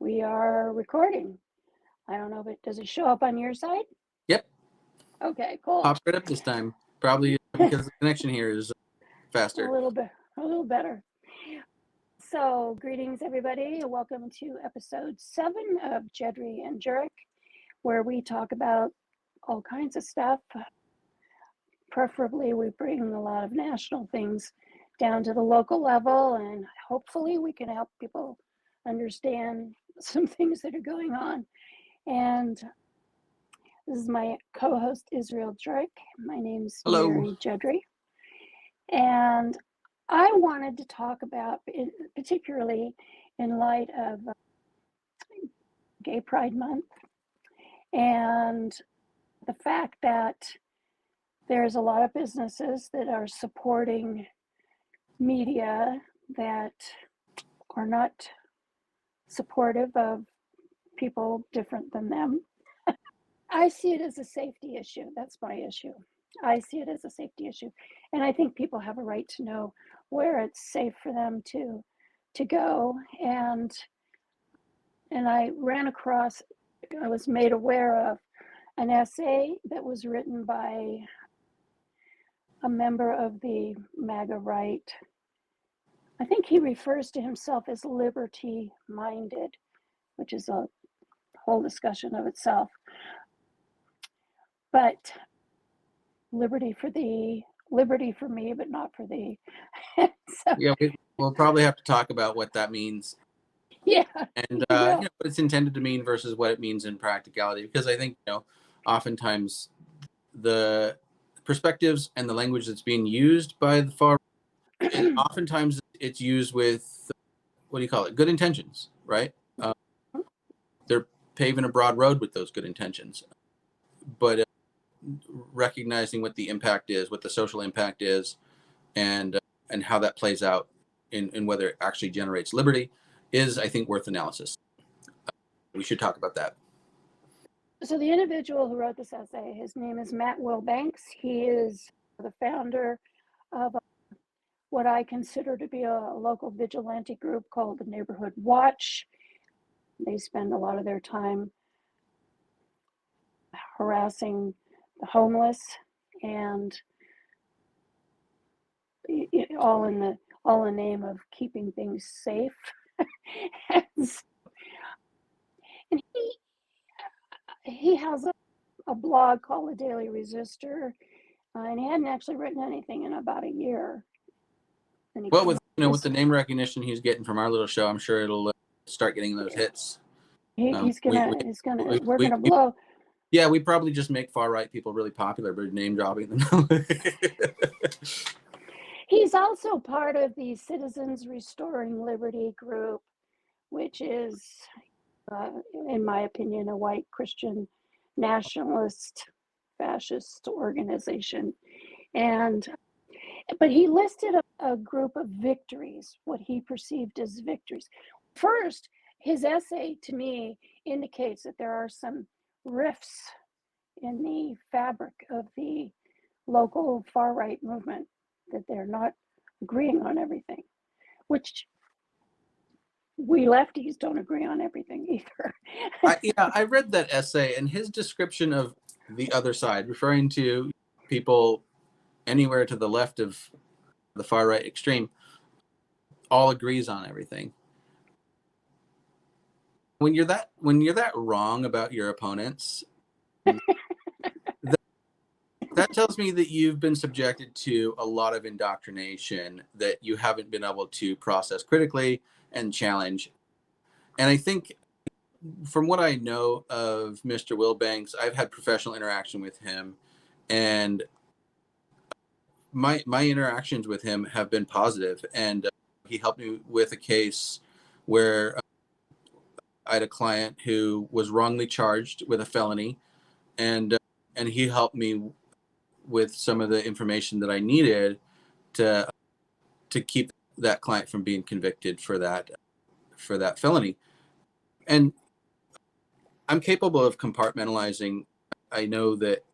We are recording. I don't know if does it show up on your side? Yep. Okay, cool. Pops right up this time. Probably because the connection here is faster. A little better. So, greetings everybody. Welcome to episode 7 of Geddry and Jurich, where we talk about all kinds of stuff. Preferably, we bring a lot of national things down to the local level, and hopefully we can help people understand some things that are going on. And this is my co-host, Israel Jurich. My name's Hello. Mary Geddry. And I wanted to talk about, particularly in light of Gay Pride Month and the fact that there's a lot of businesses that are supporting media that are not supportive of people different than them. I see it as a safety issue. That's my issue. I see it as a safety issue. And I think people have a right to know where it's safe for them to go. And I ran across, I was made aware of an essay that was written by a member of the MAGA right. I think he refers to himself as liberty-minded, which is a whole discussion of itself. But liberty for me, but not for thee. So, yeah, we'll probably have to talk about what that means. Yeah. And what it's intended to mean versus what it means in practicality. Because I think, oftentimes the perspectives and the language that's being used by the far right, oftentimes it's used with, good intentions, right? They're paving a broad road with those good intentions. But recognizing what the impact is, what the social impact is, and how that plays out in whether it actually generates liberty is, I think, worth analysis. We should talk about that. So the individual who wrote this essay, his name is Matt Wilbanks. He is the founder of what I consider to be a local vigilante group called the Neighborhood Watch. They spend a lot of their time harassing the homeless, and all in the name of keeping things safe. And he has a blog called the Daily Resistor, and he hadn't actually written anything in about a year. Well, with the name recognition he's getting from our little show, I'm sure it'll start getting those hits. We're gonna blow. Yeah, we probably just make far right people really popular by name dropping them. He's also part of the Citizens Restoring Liberty group, which is, in my opinion, a white Christian nationalist fascist organization. But he listed a group of victories, what he perceived as victories. First, his essay to me indicates that there are some rifts in the fabric of the local far-right movement, that they're not agreeing on everything, which we lefties don't agree on everything either. I read that essay, and his description of the other side, referring to people anywhere to the left of the far right extreme, all agrees on everything. When you're that wrong about your opponents, that tells me that you've been subjected to a lot of indoctrination that you haven't been able to process critically and challenge. And I think, from what I know of Mr. Wilbanks, I've had professional interaction with him, and my interactions with him have been positive. And he helped me with a case where I had a client who was wrongly charged with a felony, and he helped me with some of the information that I needed to keep that client from being convicted for that felony. And I'm capable of compartmentalizing. I know that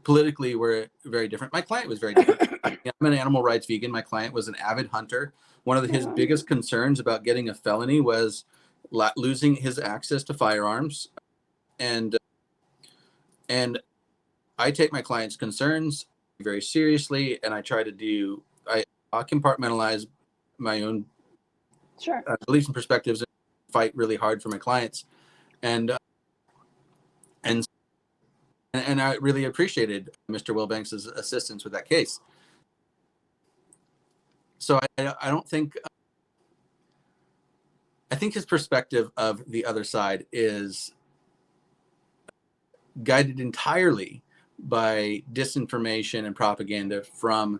politically we're very different. My client was very different. I'm an animal rights vegan. My client was an avid hunter. One of his biggest concerns about getting a felony was losing his access to firearms, and I take my clients' concerns very seriously, and I try to I compartmentalize my own beliefs and perspectives, and fight really hard for my clients, and and I really appreciated Mr. Wilbanks' assistance with that case. So I don't think, I think his perspective of the other side is guided entirely by disinformation and propaganda from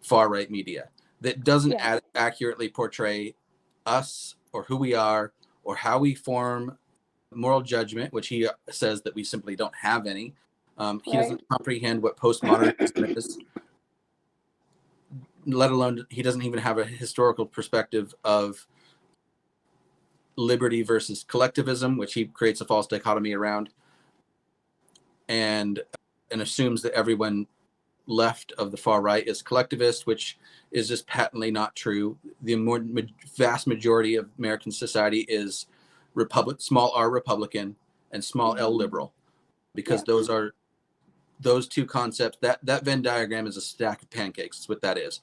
far-right media that doesn't accurately portray us or who we are or how we form moral judgment, which he says that we simply don't have any. He doesn't comprehend what postmodernism is, let alone he doesn't even have a historical perspective of liberty versus collectivism, which he creates a false dichotomy around, and assumes that everyone left of the far right is collectivist, which is just patently not true. The vast majority of American society is small r Republican and small l liberal, because those two concepts, that Venn diagram is a stack of pancakes. That's what that is.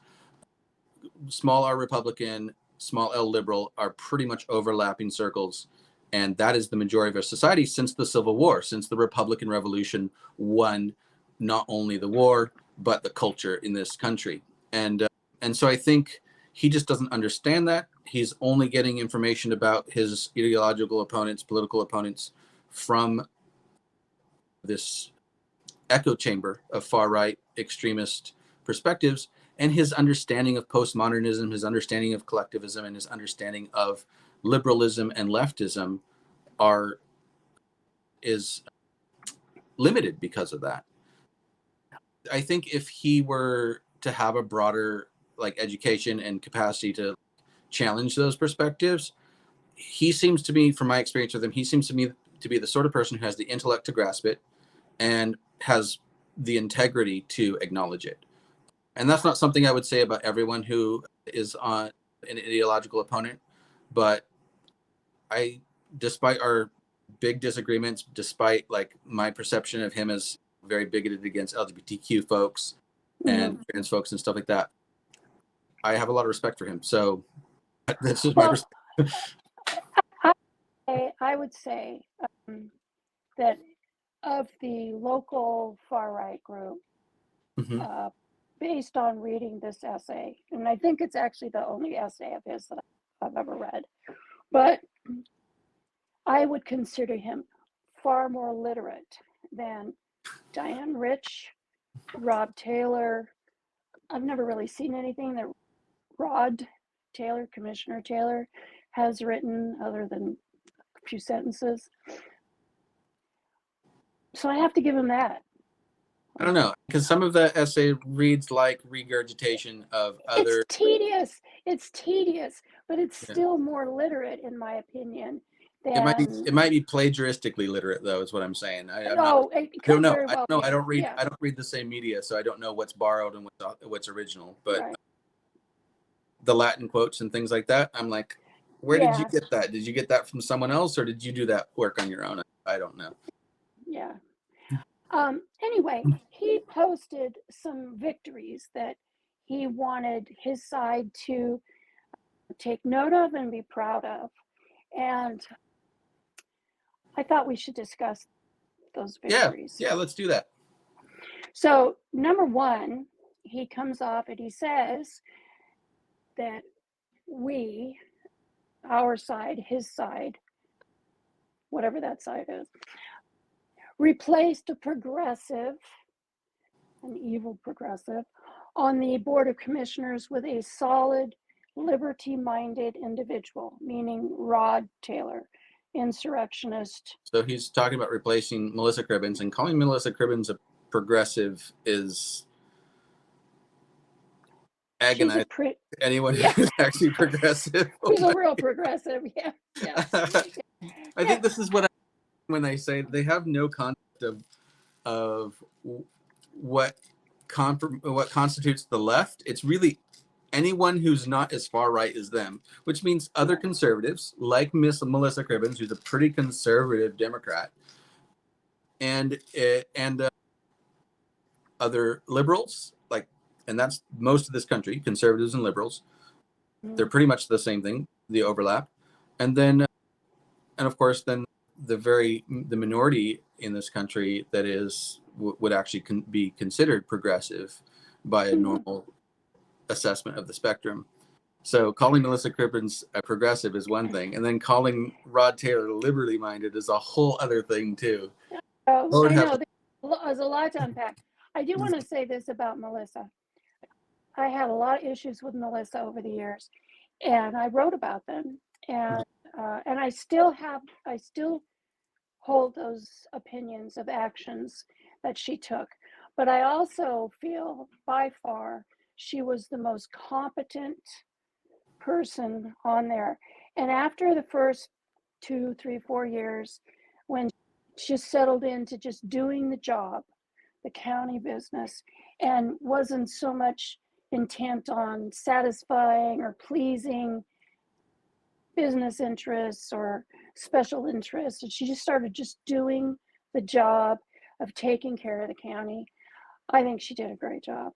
Small r Republican, small l liberal are pretty much overlapping circles, and that is the majority of our society since the Civil War, since the Republican Revolution won not only the war but the culture in this country. And so I think he just doesn't understand that. He's only getting information about his ideological opponents, political opponents, from this echo chamber of far-right extremist perspectives, and his understanding of postmodernism, his understanding of collectivism, and his understanding of liberalism and leftism is limited because of that. I think if he were to have a broader education and capacity to challenge those perspectives, he seems to me, from my experience with him, he seems to me to be the sort of person who has the intellect to grasp it and has the integrity to acknowledge it. And that's not something I would say about everyone who is on an ideological opponent, but despite our big disagreements, despite my perception of him as very bigoted against LGBTQ folks and trans folks and stuff like that, I have a lot of respect for him. So this is my perspective. I would say that of the local far-right group, based on reading this essay, and I think it's actually the only essay of his that I've ever read, but I would consider him far more literate than Diane Rich, Rob Taylor. I've never really seen anything that Rod Taylor, Commissioner Taylor, has written other than a few sentences. So I have to give him that. I don't know, because some of the essay reads like regurgitation of other. It's tedious, but it's still more literate, in my opinion. It might be plagiaristically literate, though, is what I'm saying. I don't read the same media, so I don't know what's borrowed and what's original. But the Latin quotes and things like that, I'm like, where did you get that? Did you get that from someone else, or did you do that work on your own? I don't know. Yeah. Anyway, he posted some victories that he wanted his side to take note of and be proud of. And I thought we should discuss those victories. Yeah, let's do that. So, number one, he comes off and he says that our side, his side, whatever that side is, replaced a progressive, an evil progressive, on the Board of Commissioners with a solid, liberty-minded individual, meaning Rod Taylor, insurrectionist. So he's talking about replacing Melissa Cribbins, and calling Melissa Cribbins a progressive is agonizing. Anyone who's actually progressive. She's a real progressive, yeah. I think this is what when they say they have no concept of what constitutes the left. It's really anyone who's not as far right as them, which means other conservatives like Miss Melissa Cribbins, who's a pretty conservative Democrat, and other liberals, like, and that's most of this country, conservatives and liberals. They're pretty much the same thing, the overlap. And then, and of course, then the minority in this country that would actually be considered progressive by a normal assessment of the spectrum. So calling Melissa Cribbins a progressive is one thing, and then calling Rod Taylor liberty-minded is a whole other thing too. Oh, I know. There's a lot to unpack. I do want to say this about Melissa. I had a lot of issues with Melissa over the years, and I wrote about them, and I still hold those opinions of actions that she took. But I also feel by far she was the most competent person on there. And after the first 2, 3, 4 years, when she settled into just doing the job, the county business, and wasn't so much intent on satisfying or pleasing business interests or special interests, and she just started just doing the job of taking care of the county. I think she did a great job.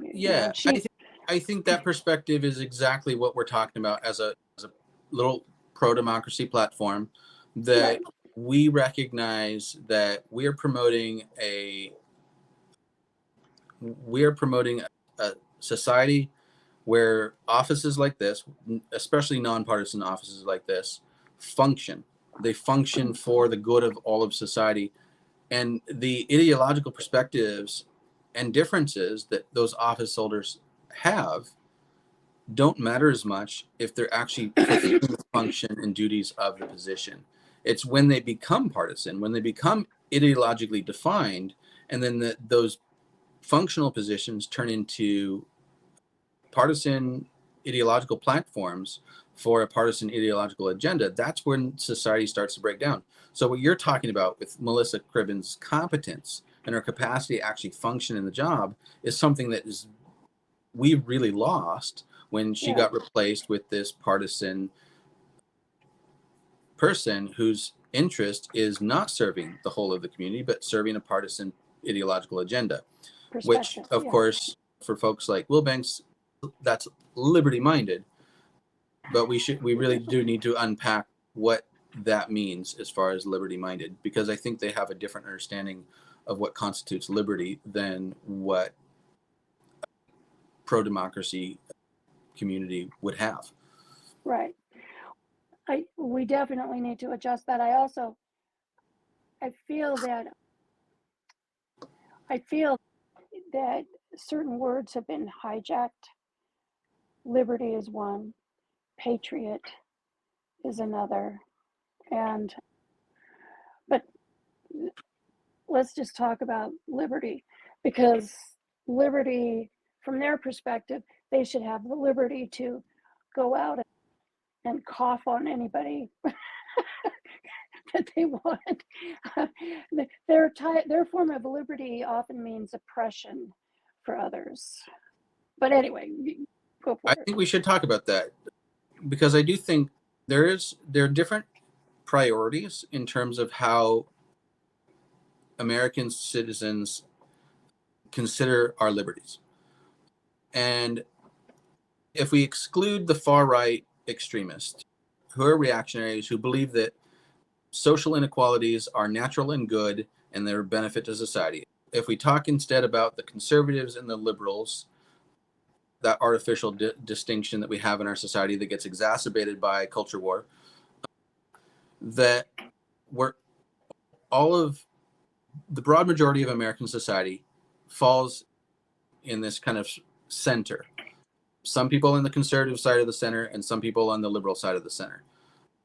Yeah, I think that perspective is exactly what we're talking about as a little pro-democracy platform, that right. we recognize that we're promoting a society where offices like this, especially nonpartisan offices like this, function. They function for the good of all of society. And the ideological perspectives and differences that those office holders have don't matter as much if they're actually fulfilling the function and duties of the position. It's when they become partisan, when they become ideologically defined, and then those functional positions turn into partisan ideological platforms for a partisan ideological agenda. That's when society starts to break down. So what you're talking about with Melissa Cribbins' competence and her capacity to actually function in the job is something that we've really lost when she got replaced with this partisan person whose interest is not serving the whole of the community, but serving a partisan ideological agenda, which, of course, for folks like Wilbanks, that's liberty-minded. But we really do need to unpack what that means as far as liberty-minded, because I think they have a different understanding of what constitutes liberty than what pro-democracy community would have. Right. We definitely need to adjust that. I feel that certain words have been hijacked. Liberty is one, patriot is another, but let's just talk about liberty, because liberty, from their perspective, they should have the liberty to go out and cough on anybody that they want. Their form of liberty often means oppression for others. But anyway, go for it. I think we should talk about that, because I do think there are different priorities in terms of how American citizens consider our liberties. And if we exclude the far right extremists who are reactionaries, who believe that social inequalities are natural and good and they're a benefit to society, if we talk instead about the conservatives and the liberals, that artificial distinction that we have in our society that gets exacerbated by culture war, that we're all of the broad majority of American society falls in this kind of center. Some people on the conservative side of the center and some people on the liberal side of the center.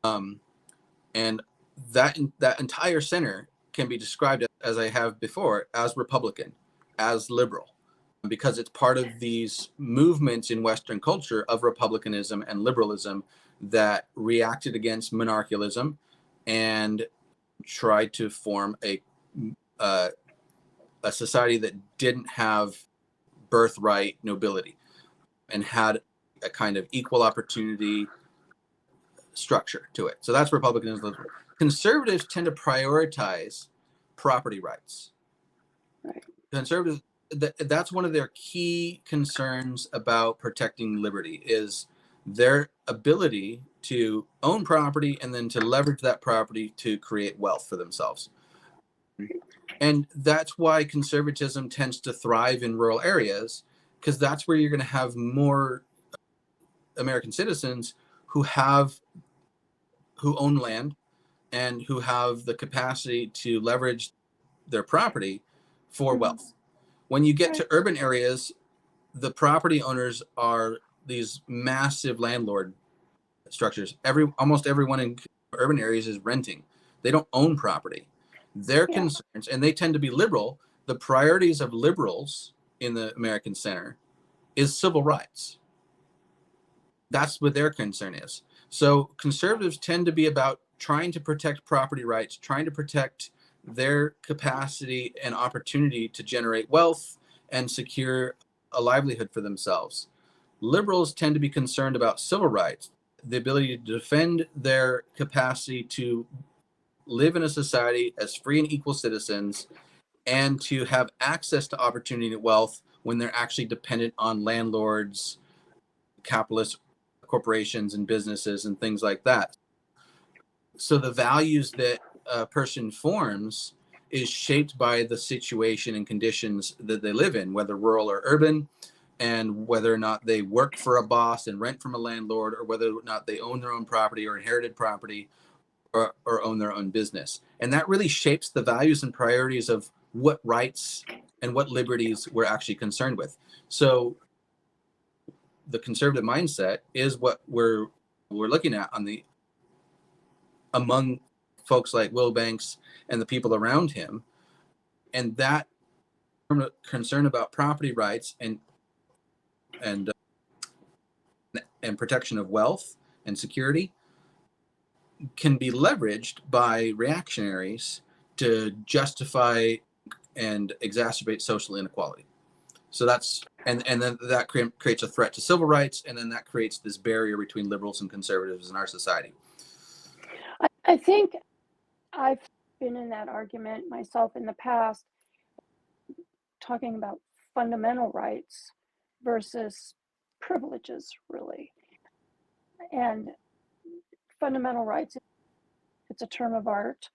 And that entire center can be described, as I have before, as Republican, as liberal, because it's part of these movements in Western culture of republicanism and liberalism that reacted against monarchialism and tried to form a society that didn't have birthright nobility. and had a kind of equal opportunity structure to it. So that's republicanism. Conservatives tend to prioritize property rights. Right. Conservatives, that's one of their key concerns about protecting liberty, is their ability to own property and then to leverage that property to create wealth for themselves. And that's why conservatism tends to thrive in rural areas, because that's where you're going to have more American citizens who own land and who have the capacity to leverage their property for wealth. When you get to urban areas, the property owners are these massive landlord structures. Almost everyone in urban areas is renting. They don't own property. Their concerns, and they tend to be liberal. The priorities of liberals in the American center is civil rights. That's what their concern is. So conservatives tend to be about trying to protect property rights, trying to protect their capacity and opportunity to generate wealth and secure a livelihood for themselves. Liberals tend to be concerned about civil rights, the ability to defend their capacity to live in a society as free and equal citizens, and to have access to opportunity and wealth when they're actually dependent on landlords, capitalist corporations and businesses and things like that. So the values that a person forms is shaped by the situation and conditions that they live in, whether rural or urban, and whether or not they work for a boss and rent from a landlord, or whether or not they own their own property or inherited property, or own their own business. And that really shapes the values and priorities of what rights and what liberties we're actually concerned with. So the conservative mindset is what we're looking at among folks like Wilbanks and the people around him. And that concern about property rights and protection of wealth and security can be leveraged by reactionaries to justify and exacerbate social inequality. So that's and then that creates a threat to civil rights, and then that creates this barrier between liberals and conservatives in our society. I think I've been in that argument myself in the past, talking about fundamental rights versus privileges, really. And fundamental rights, it's a term of art.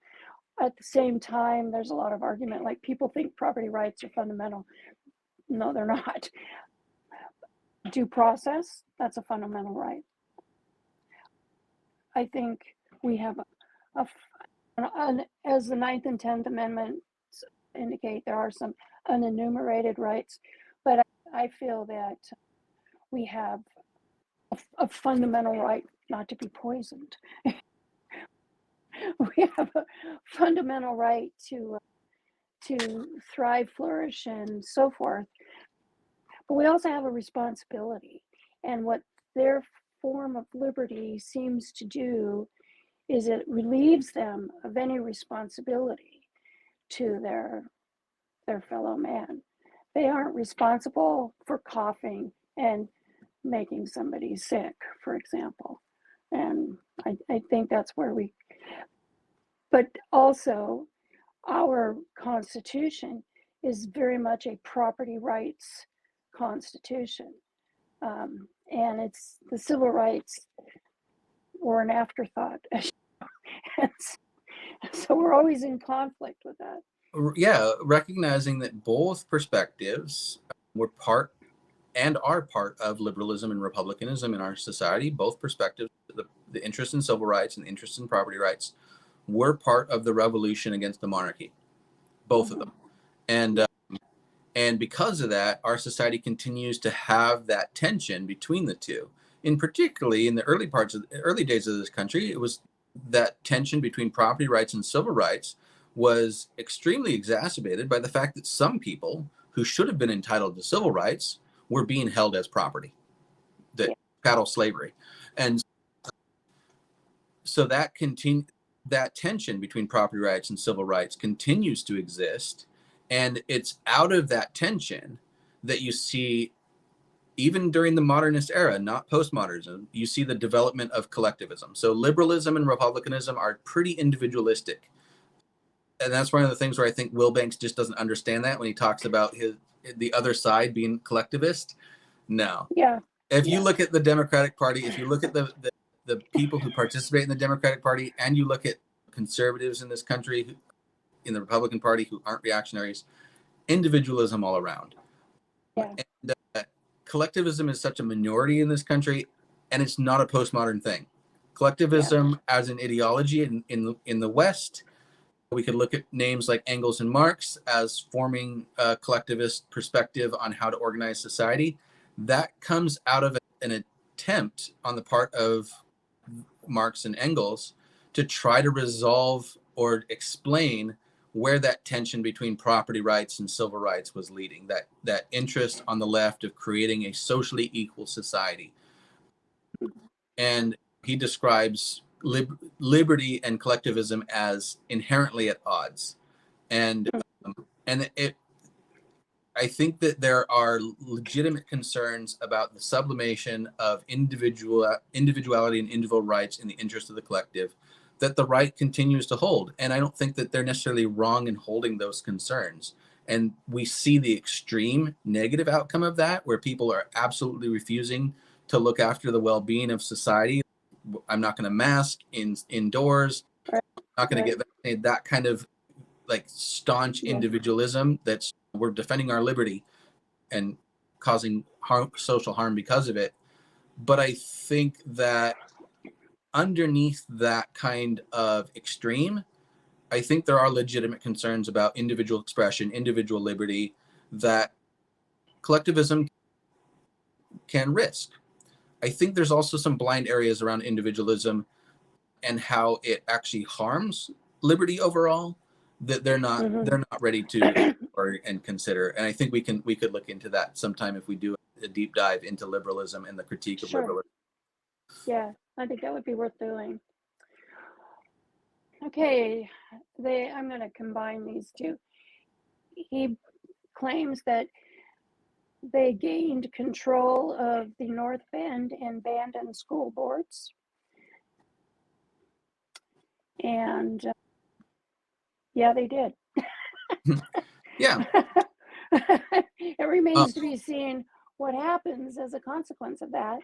At the same time, there's a lot of argument, like people think property rights are fundamental. No, they're not. Due process, that's a fundamental right. I think we have as the 9th and 10th Amendments indicate, there are some unenumerated rights, but I feel that we have a fundamental right not to be poisoned. We have a fundamental right to thrive, flourish, and so forth. But we also have a responsibility. And what their form of liberty seems to do is it relieves them of any responsibility to their fellow man. They aren't responsible for coughing and making somebody sick, for example. And I think that's where but also our Constitution is very much a property rights Constitution. And it's the civil rights were an afterthought. So we're always in conflict with that. Yeah, recognizing that both perspectives were part and are part of liberalism and republicanism in our society. Both perspectives, the interest in civil rights and the interest in property rights, were part of the revolution against the monarchy. Both of them. And because of that, our society continues to have that tension between the two. In particularly in the early days of this country, it was that tension between property rights and civil rights was extremely exacerbated by the fact that some people who should have been entitled to civil rights were being held as property, chattel slavery. And so that tension between property rights and civil rights continues to exist. And it's out of that tension that you see even during the modernist era, not postmodernism, you see the development of collectivism. So liberalism and republicanism are pretty individualistic. And that's one of the things where I think Wilbanks just doesn't understand that when he talks about the other side being collectivist. No. Yeah. If you Yeah. look at the Democratic Party, if you look at the people who participate in the Democratic Party, and you look at conservatives in this country, in the Republican Party, who aren't reactionaries, individualism all around. Yeah. And collectivism is such a minority in this country, and it's not a postmodern thing. Collectivism as an ideology in the West, we could look at names like Engels and Marx as forming a collectivist perspective on how to organize society. That comes out of an attempt on the part of Marx and Engels to try to resolve or explain where that tension between property rights and civil rights was leading, that interest on the left of creating a socially equal society. And he describes liberty and collectivism as inherently at odds. And I think that there are legitimate concerns about the sublimation of individuality and individual rights in the interest of the collective that the right continues to hold. And I don't think that they're necessarily wrong in holding those concerns. And we see the extreme negative outcome of that, where people are absolutely refusing to look after the well-being of society. I'm not going to mask indoors. I'm not going to get vaccinated. That kind of like staunch individualism that's we're defending our liberty and causing social harm because of it. But I think that underneath that kind of extreme, I think there are legitimate concerns about individual expression, individual liberty that collectivism can risk. I think there's also some blind areas around individualism and how it actually harms liberty overall that they're not ready to explore and consider. And I think we could look into that sometime if we do a deep dive into liberalism and the critique of liberalism. Yeah, I think that would be worth doing. Okay, I'm going to combine these two. He claims that they gained control of the North Bend and Bandon school boards. And yeah, they did. Yeah. It remains to be seen what happens as a consequence of that.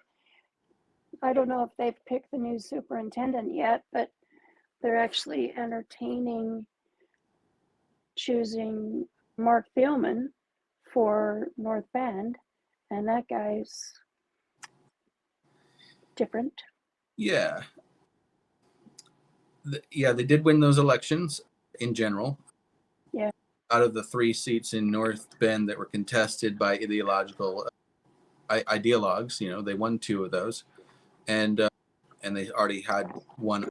I don't know if they've picked the new superintendent yet, but they're actually entertaining choosing Mark Thielman for North Bend, and that guy's different. Yeah. Yeah, they did win those elections in general. Yeah. Out of the 3 seats in North Bend that were contested by ideological ideologues, they won 2 of those, and they already had one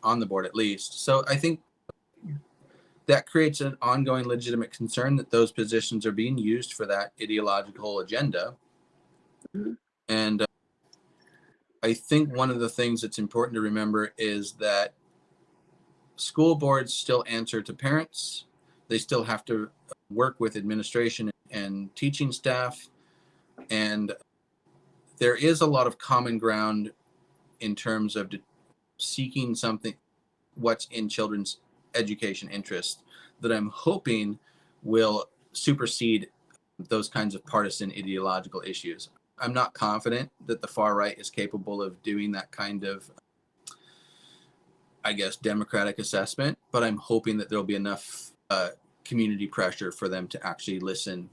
on the board at least. So I think that creates an ongoing legitimate concern that those positions are being used for that ideological agenda. Mm-hmm. And I think one of the things that's important to remember is that school boards still answer to parents. They still have to work with administration and teaching staff. And there is a lot of common ground in terms of seeking something, what's in children's education interest, that I'm hoping will supersede those kinds of partisan ideological issues. I'm not confident that the far right is capable of doing that kind of, I guess, democratic assessment, but I'm hoping that there'll be enough community pressure for them to actually listen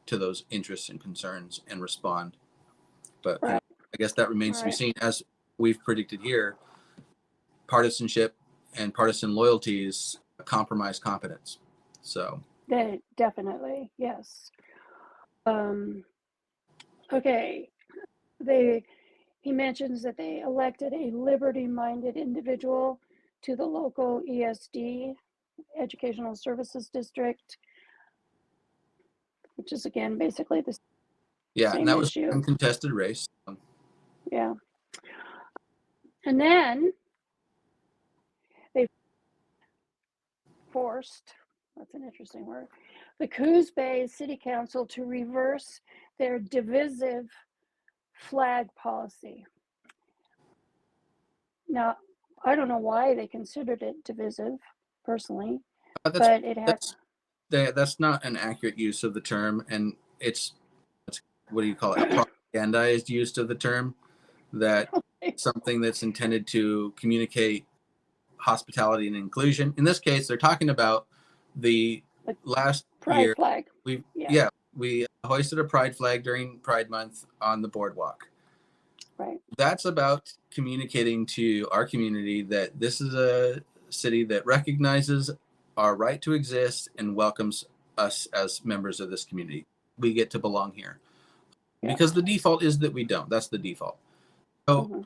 to those interests and concerns and respond. But I guess that remains to be seen. As we've predicted here, partisanship and partisan loyalties compromise competence. So they definitely, yes. Okay, he mentions that they elected a liberty-minded individual to the local ESD, Educational Services District, which is again basically the same and that issue. Was an uncontested race. Yeah. And then they forced, that's an interesting word, the Coos Bay City Council to reverse their divisive flag policy. Now, I don't know why they considered it divisive, personally, but it had. That's not an accurate use of the term, and it's what do you call it? A propagandized use of the term. That something that's intended to communicate hospitality and inclusion. In this case, they're talking about the last pride year. Flag. We hoisted a pride flag during Pride Month on the boardwalk. Right. That's about communicating to our community that this is a city that recognizes our right to exist and welcomes us as members of this community. We get to belong here. Yeah. Because the default is that we don't. That's the default. So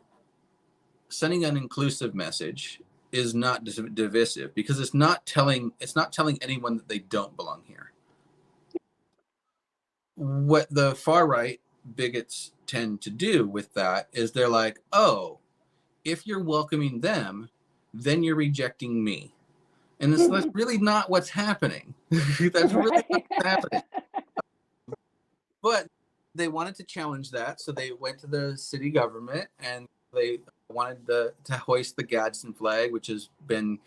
sending an inclusive message is not divisive, because it's not telling anyone that they don't belong here. What the far right bigots tend to do with that is they're like, oh, if you're welcoming them, then you're rejecting me. And that's really not what's happening. That's really not what's happening. But they wanted to challenge that, so they went to the city government and they wanted to hoist the Gadsden flag, which has been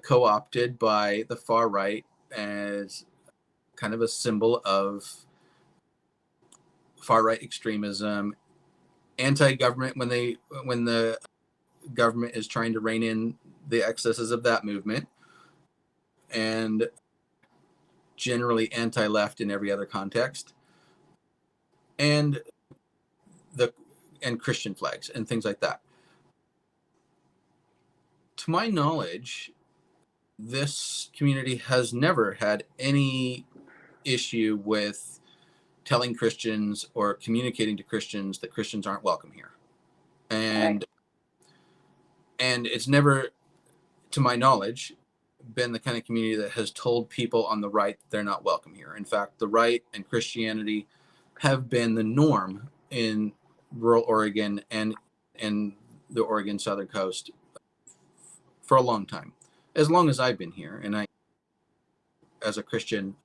co-opted by the far right as kind of a symbol of far right extremism, anti-government when the government is trying to rein in the excesses of that movement, and generally anti-left in every other context, and Christian flags and things like that. To my knowledge, this community has never had any issue with telling Christians or communicating to Christians that Christians aren't welcome here. And it's never, to my knowledge, been the kind of community that has told people on the right that they're not welcome here. In fact, the right and Christianity have been the norm in rural Oregon and the Oregon Southern Coast for a long time, as long as I've been here. And I, as a Christian,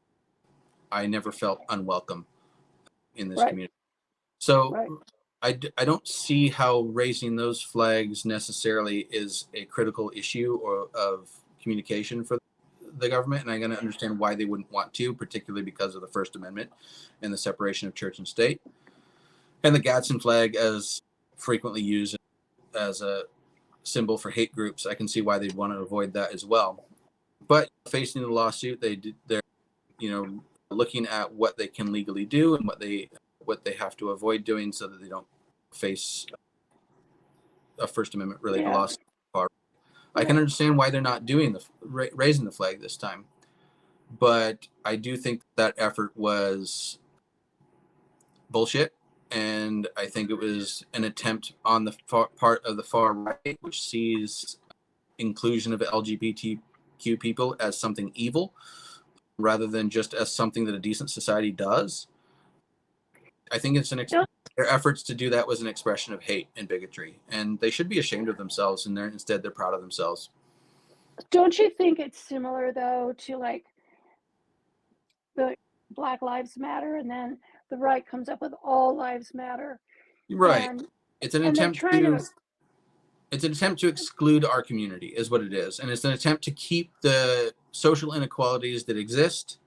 I never felt unwelcome in this community. So I don't see how raising those flags necessarily is a critical issue or of communication for the government. And I'm going to understand why they wouldn't want to, particularly because of the First Amendment and the separation of church and state. And the Gadsden flag, as frequently used as a symbol for hate groups, I can see why they'd want to avoid that as well. But facing the lawsuit, they're looking at what they can legally do and what they have to avoid doing so that they don't face a First Amendment related lawsuit. I can understand why they're not doing raising the flag this time, but I do think that effort was bullshit. And I think it was an attempt on the part of the far right, which sees inclusion of LGBTQ people as something evil, rather than just as something that a decent society does. I think it's their efforts to do that was an expression of hate and bigotry, and they should be ashamed of themselves, and instead they're proud of themselves. Don't you think it's similar, though, to like the Black Lives Matter, and then the right comes up with All Lives Matter? Right. It's an attempt to exclude our community, is what it is, and it's an attempt to keep the social inequalities that exist.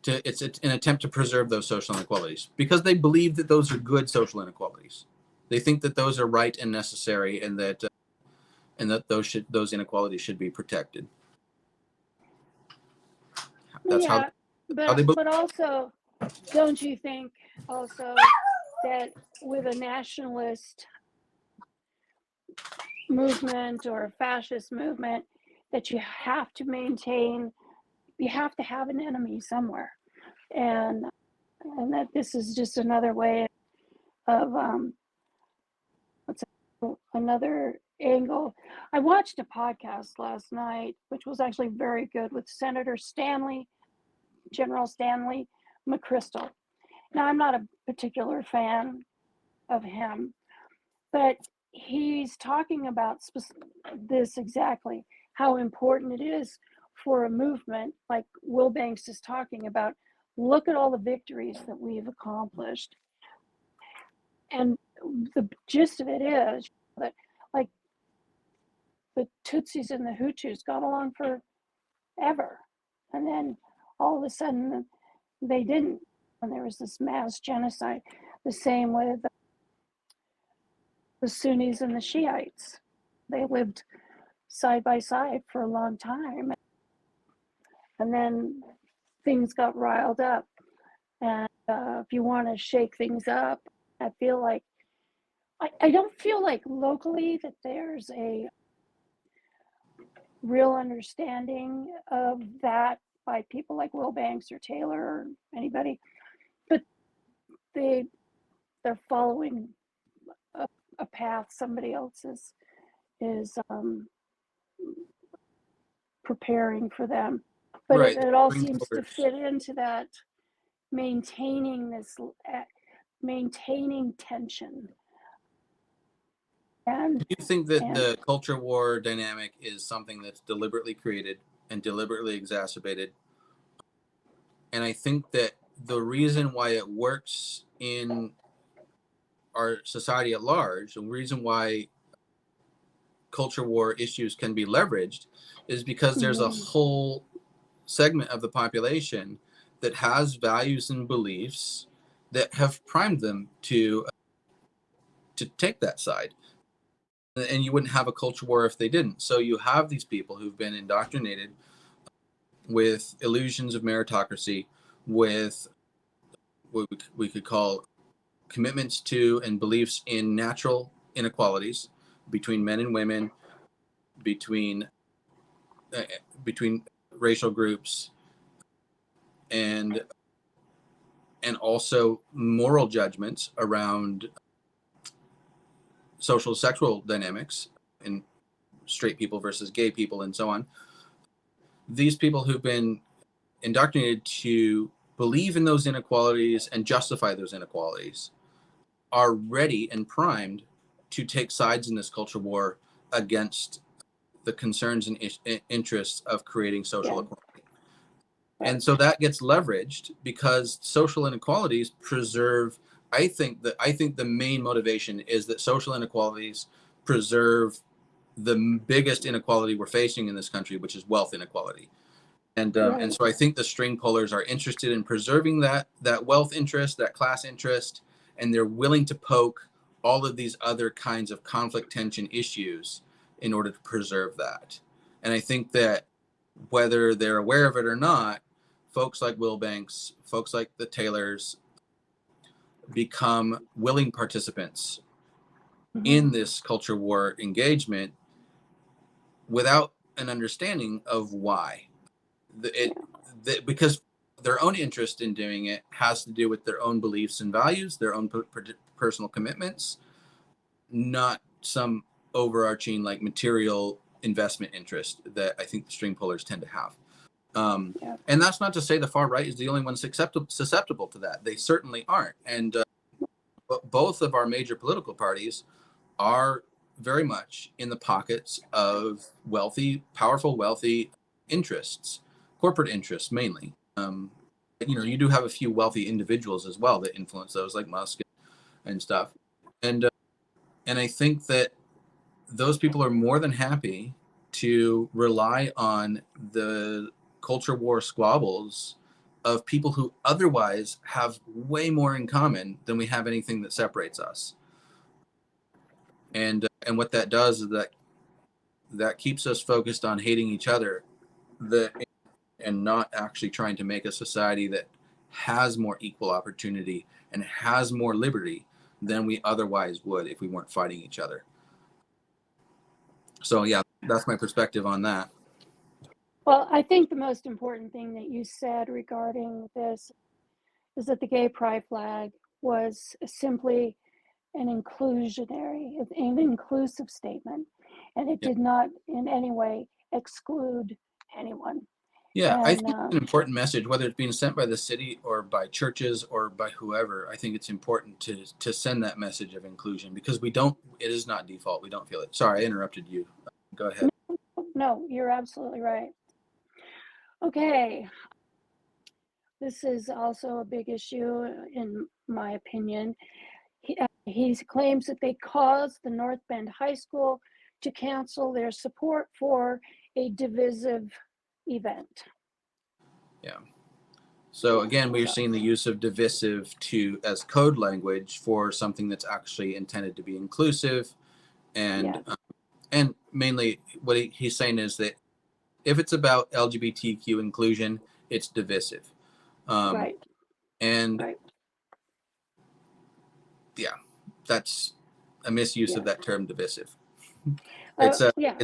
It's an attempt to preserve those social inequalities because they believe that those are good social inequalities. They think that those are right and necessary, and that those inequalities should be protected. That's how they believe. But also, don't you think also that with a nationalist movement or a fascist movement, that you have to have an enemy somewhere, and that this is just another way of another angle. I watched a podcast last night, which was actually very good, with General Stanley McChrystal. Now, I'm not a particular fan of him, but he's talking about this exactly, how important it is for a movement like Wilbanks is talking about. Look at all the victories that we've accomplished, And the gist of it is that, like, the Tutsis and the Hutus got along forever, and then all of a sudden they didn't, and there was this mass genocide. The same with the Sunnis and the Shiites. They lived side by side for a long time, and then things got riled up. And if you want to shake things up, I feel like I don't feel like locally that there's a real understanding of that by people like Wilbanks or Taylor or anybody, but they're following a path somebody else is preparing for them. But Right. it all seems to fit into that maintaining tension. And Do you think that the culture war dynamic is something that's deliberately created and deliberately exacerbated? And I think that the reason why it works in our society at large, the reason why culture war issues can be leveraged, is because there's a whole segment of the population that has values and beliefs that have primed them to take that side. And you wouldn't have a culture war if they didn't. So you have these people who've been indoctrinated with illusions of meritocracy, with what we could call commitments to and beliefs in natural inequalities between men and women, between uh, between racial groups, and also moral judgments around social sexual dynamics and straight people versus gay people and so on. These people who've been indoctrinated to believe in those inequalities and justify those inequalities are ready and primed to take sides in this culture war against the concerns and interests of creating social equality. And so that gets leveraged because social inequalities preserve. I think the main motivation is that social inequalities preserve the biggest inequality we're facing in this country, which is wealth inequality. And so I think the string pullers are interested in preserving that wealth interest, that class interest, and they're willing to poke all of these other kinds of conflict tension issues in order to preserve that. And I think that whether they're aware of it or not, folks like Wilbanks, folks like the Taylors, become willing participants in this culture war engagement without an understanding of why. Because their own interest in doing it has to do with their own beliefs and values, their own personal commitments, not some overarching like material investment interest that I think the string pullers tend to have. And that's not to say the far right is the only one susceptible to that. They certainly aren't. And both of our major political parties are very much in the pockets of powerful, wealthy interests, corporate interests mainly. You do have a few wealthy individuals as well that influence those, like Musk and stuff. And I think that those people are more than happy to rely on the culture war squabbles of people who otherwise have way more in common than we have anything that separates us. And what that does is that keeps us focused on hating each other, and not actually trying to make a society that has more equal opportunity and has more liberty than we otherwise would if we weren't fighting each other. So yeah, that's my perspective on that. Well, I think the most important thing that you said regarding this is that the gay pride flag was simply an inclusive statement, and it did not in any way exclude anyone. Yeah, I think it's an important message, whether it's being sent by the city or by churches or by whoever. I think it's important to send that message of inclusion because it is not default. We don't feel it. Sorry, I interrupted you. Go ahead. No, you're absolutely right. Okay. This is also a big issue, in my opinion. He claims that they caused the North Bend High School to cancel their support for a divisive event. Yeah. So again, we're seeing the use of divisive as code language for something that's actually intended to be inclusive, and Yes. And mainly what he's saying is that if it's about LGBTQ inclusion, it's divisive. Right. And Right. yeah, that's a misuse of Yes. that term divisive. It's Yeah.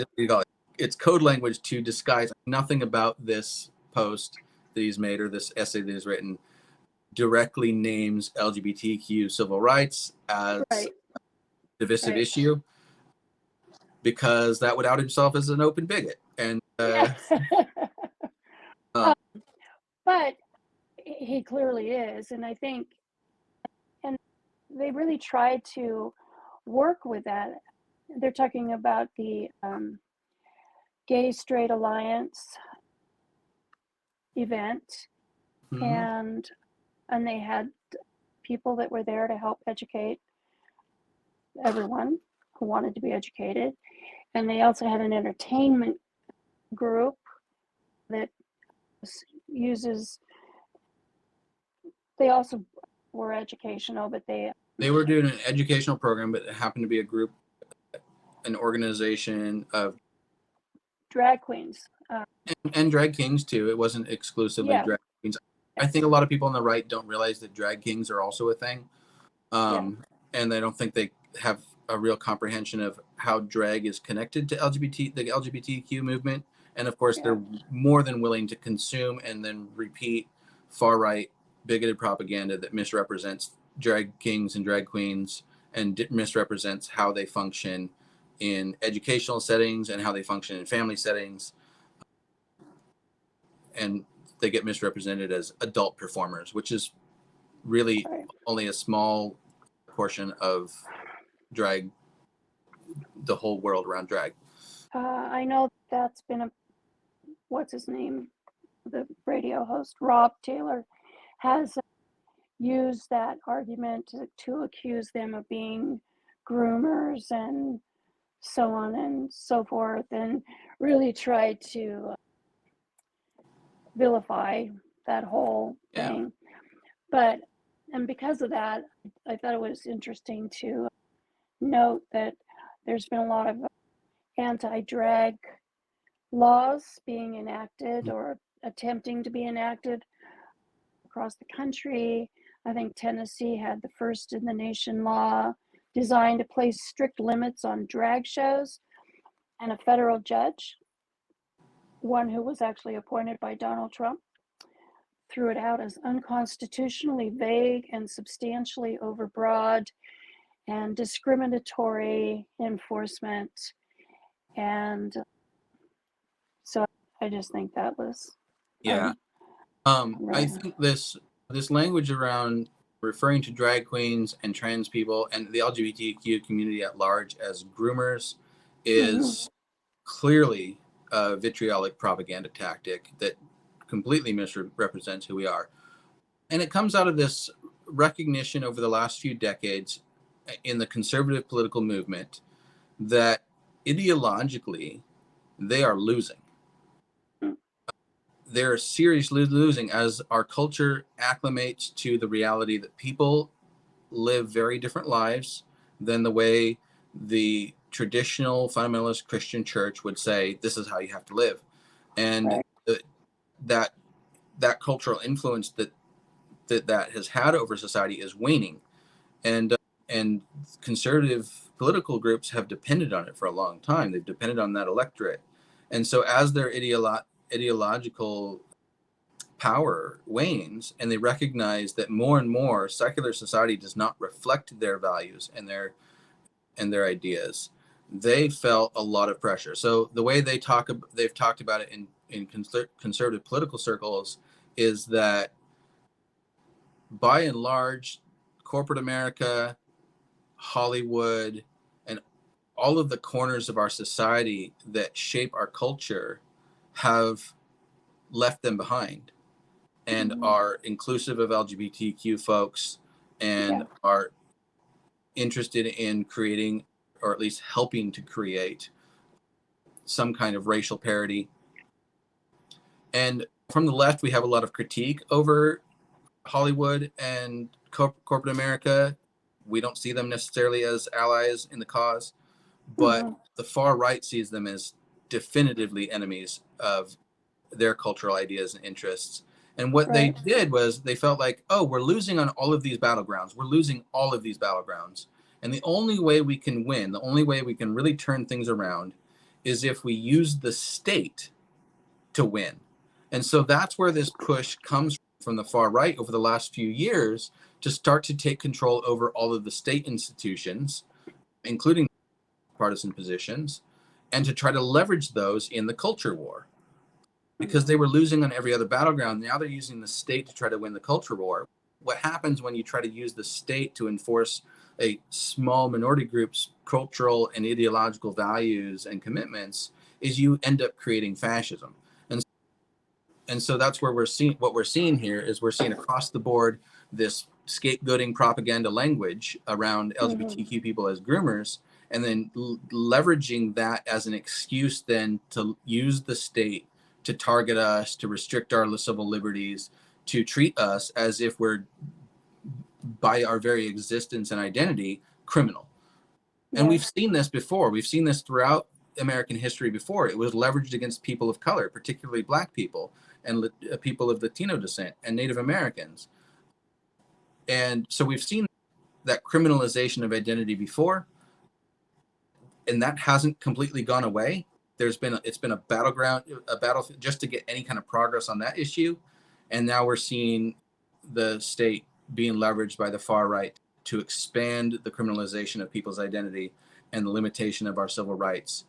it's code language to disguise nothing about this post that he's made or this essay that he's written directly names LGBTQ civil rights as Right. a divisive Right. issue, because that would out himself as an open bigot. And Yeah. uh, But he clearly is, and I think, and they really tried to work with that. They're talking about the Gay Straight Alliance event, mhm. and they had people that were there to help educate everyone who wanted to be educated, and they also had an entertainment group that uses. They also were educational, but They were doing an educational program, but it happened to be a group, an organization of drag queens. and drag kings too. It wasn't exclusively Yeah. drag queens. I think a lot of people on the right don't realize that drag kings are also a thing, Yeah. and I don't think they have a real comprehension of how drag is connected to the LGBTQ movement. And of course, Yeah. they're more than willing to consume and then repeat far right bigoted propaganda that misrepresents drag kings and drag queens and misrepresents how they function in educational settings and how they function in family settings, and they get misrepresented as adult performers, which is really Right. only a small portion of drag, the whole world around drag. I know that's been what's his name, the radio host Rob Taylor, has used that argument to accuse them of being groomers and so on and so forth, and really try to vilify that whole Yeah. thing. But, and because of that, I thought it was interesting to note that there's been a lot of anti-drag laws being enacted or attempting to be enacted across the country. I think Tennessee had the first in the nation law designed to place strict limits on drag shows, and a federal judge, one who was actually appointed by Donald Trump, threw it out as unconstitutionally vague and substantially overbroad and discriminatory enforcement. And so I just think that was Yeah. I really, think this language around referring to drag queens and trans people and the LGBTQ community at large as groomers mm-hmm, is clearly a vitriolic propaganda tactic that completely misrepresents who we are. And it comes out of this recognition over the last few decades in the conservative political movement that ideologically they are losing. They're seriously losing as our culture acclimates to the reality that people live very different lives than the way the traditional fundamentalist Christian church would say this is how you have to live. And right, that that cultural influence that has had over society is waning, and conservative political groups have depended on it for a long time. They've depended on that electorate, and so as their ideological power wanes and they recognize that more and more secular society does not reflect their values and their ideas, they felt a lot of pressure. So the way they've talked about it in conservative political circles is that by and large corporate America, Hollywood, and all of the corners of our society that shape our culture have left them behind and mm-hmm, are inclusive of LGBTQ folks and yeah, are interested in creating, or at least helping to create, some kind of racial parity. And from the left, we have a lot of critique over Hollywood and corporate America. We don't see them necessarily as allies in the cause, but the far right sees them as definitively enemies of their cultural ideas and interests. And what they did was they felt like, oh, we're losing on all of these battlegrounds. We're losing all of these battlegrounds. And the only way we can win, the only way we can really turn things around is if we use the state to win. And so that's where this push comes from the far right over the last few years, to start to take control over all of the state institutions, including partisan positions, and to try to leverage those in the culture war. Because they were losing on every other battleground, now they're using the state to try to win the culture war. What happens when you try to use the state to enforce a small minority group's cultural and ideological values and commitments is you end up creating fascism. And so that's where what we're seeing here is we're seeing across the board this scapegoating propaganda language around LGBTQ people as groomers, and then leveraging that as an excuse then to use the state to target us, to restrict our civil liberties, to treat us as if we're, by our very existence and identity, criminal. And we've seen this before. We've seen this throughout American history before. It was leveraged against people of color, particularly Black people and people of Latino descent and Native Americans. And so we've seen that criminalization of identity before, and that hasn't completely gone away. It's been a battleground, a battle just to get any kind of progress on that issue. And now we're seeing the state being leveraged by the far right to expand the criminalization of people's identity and the limitation of our civil rights,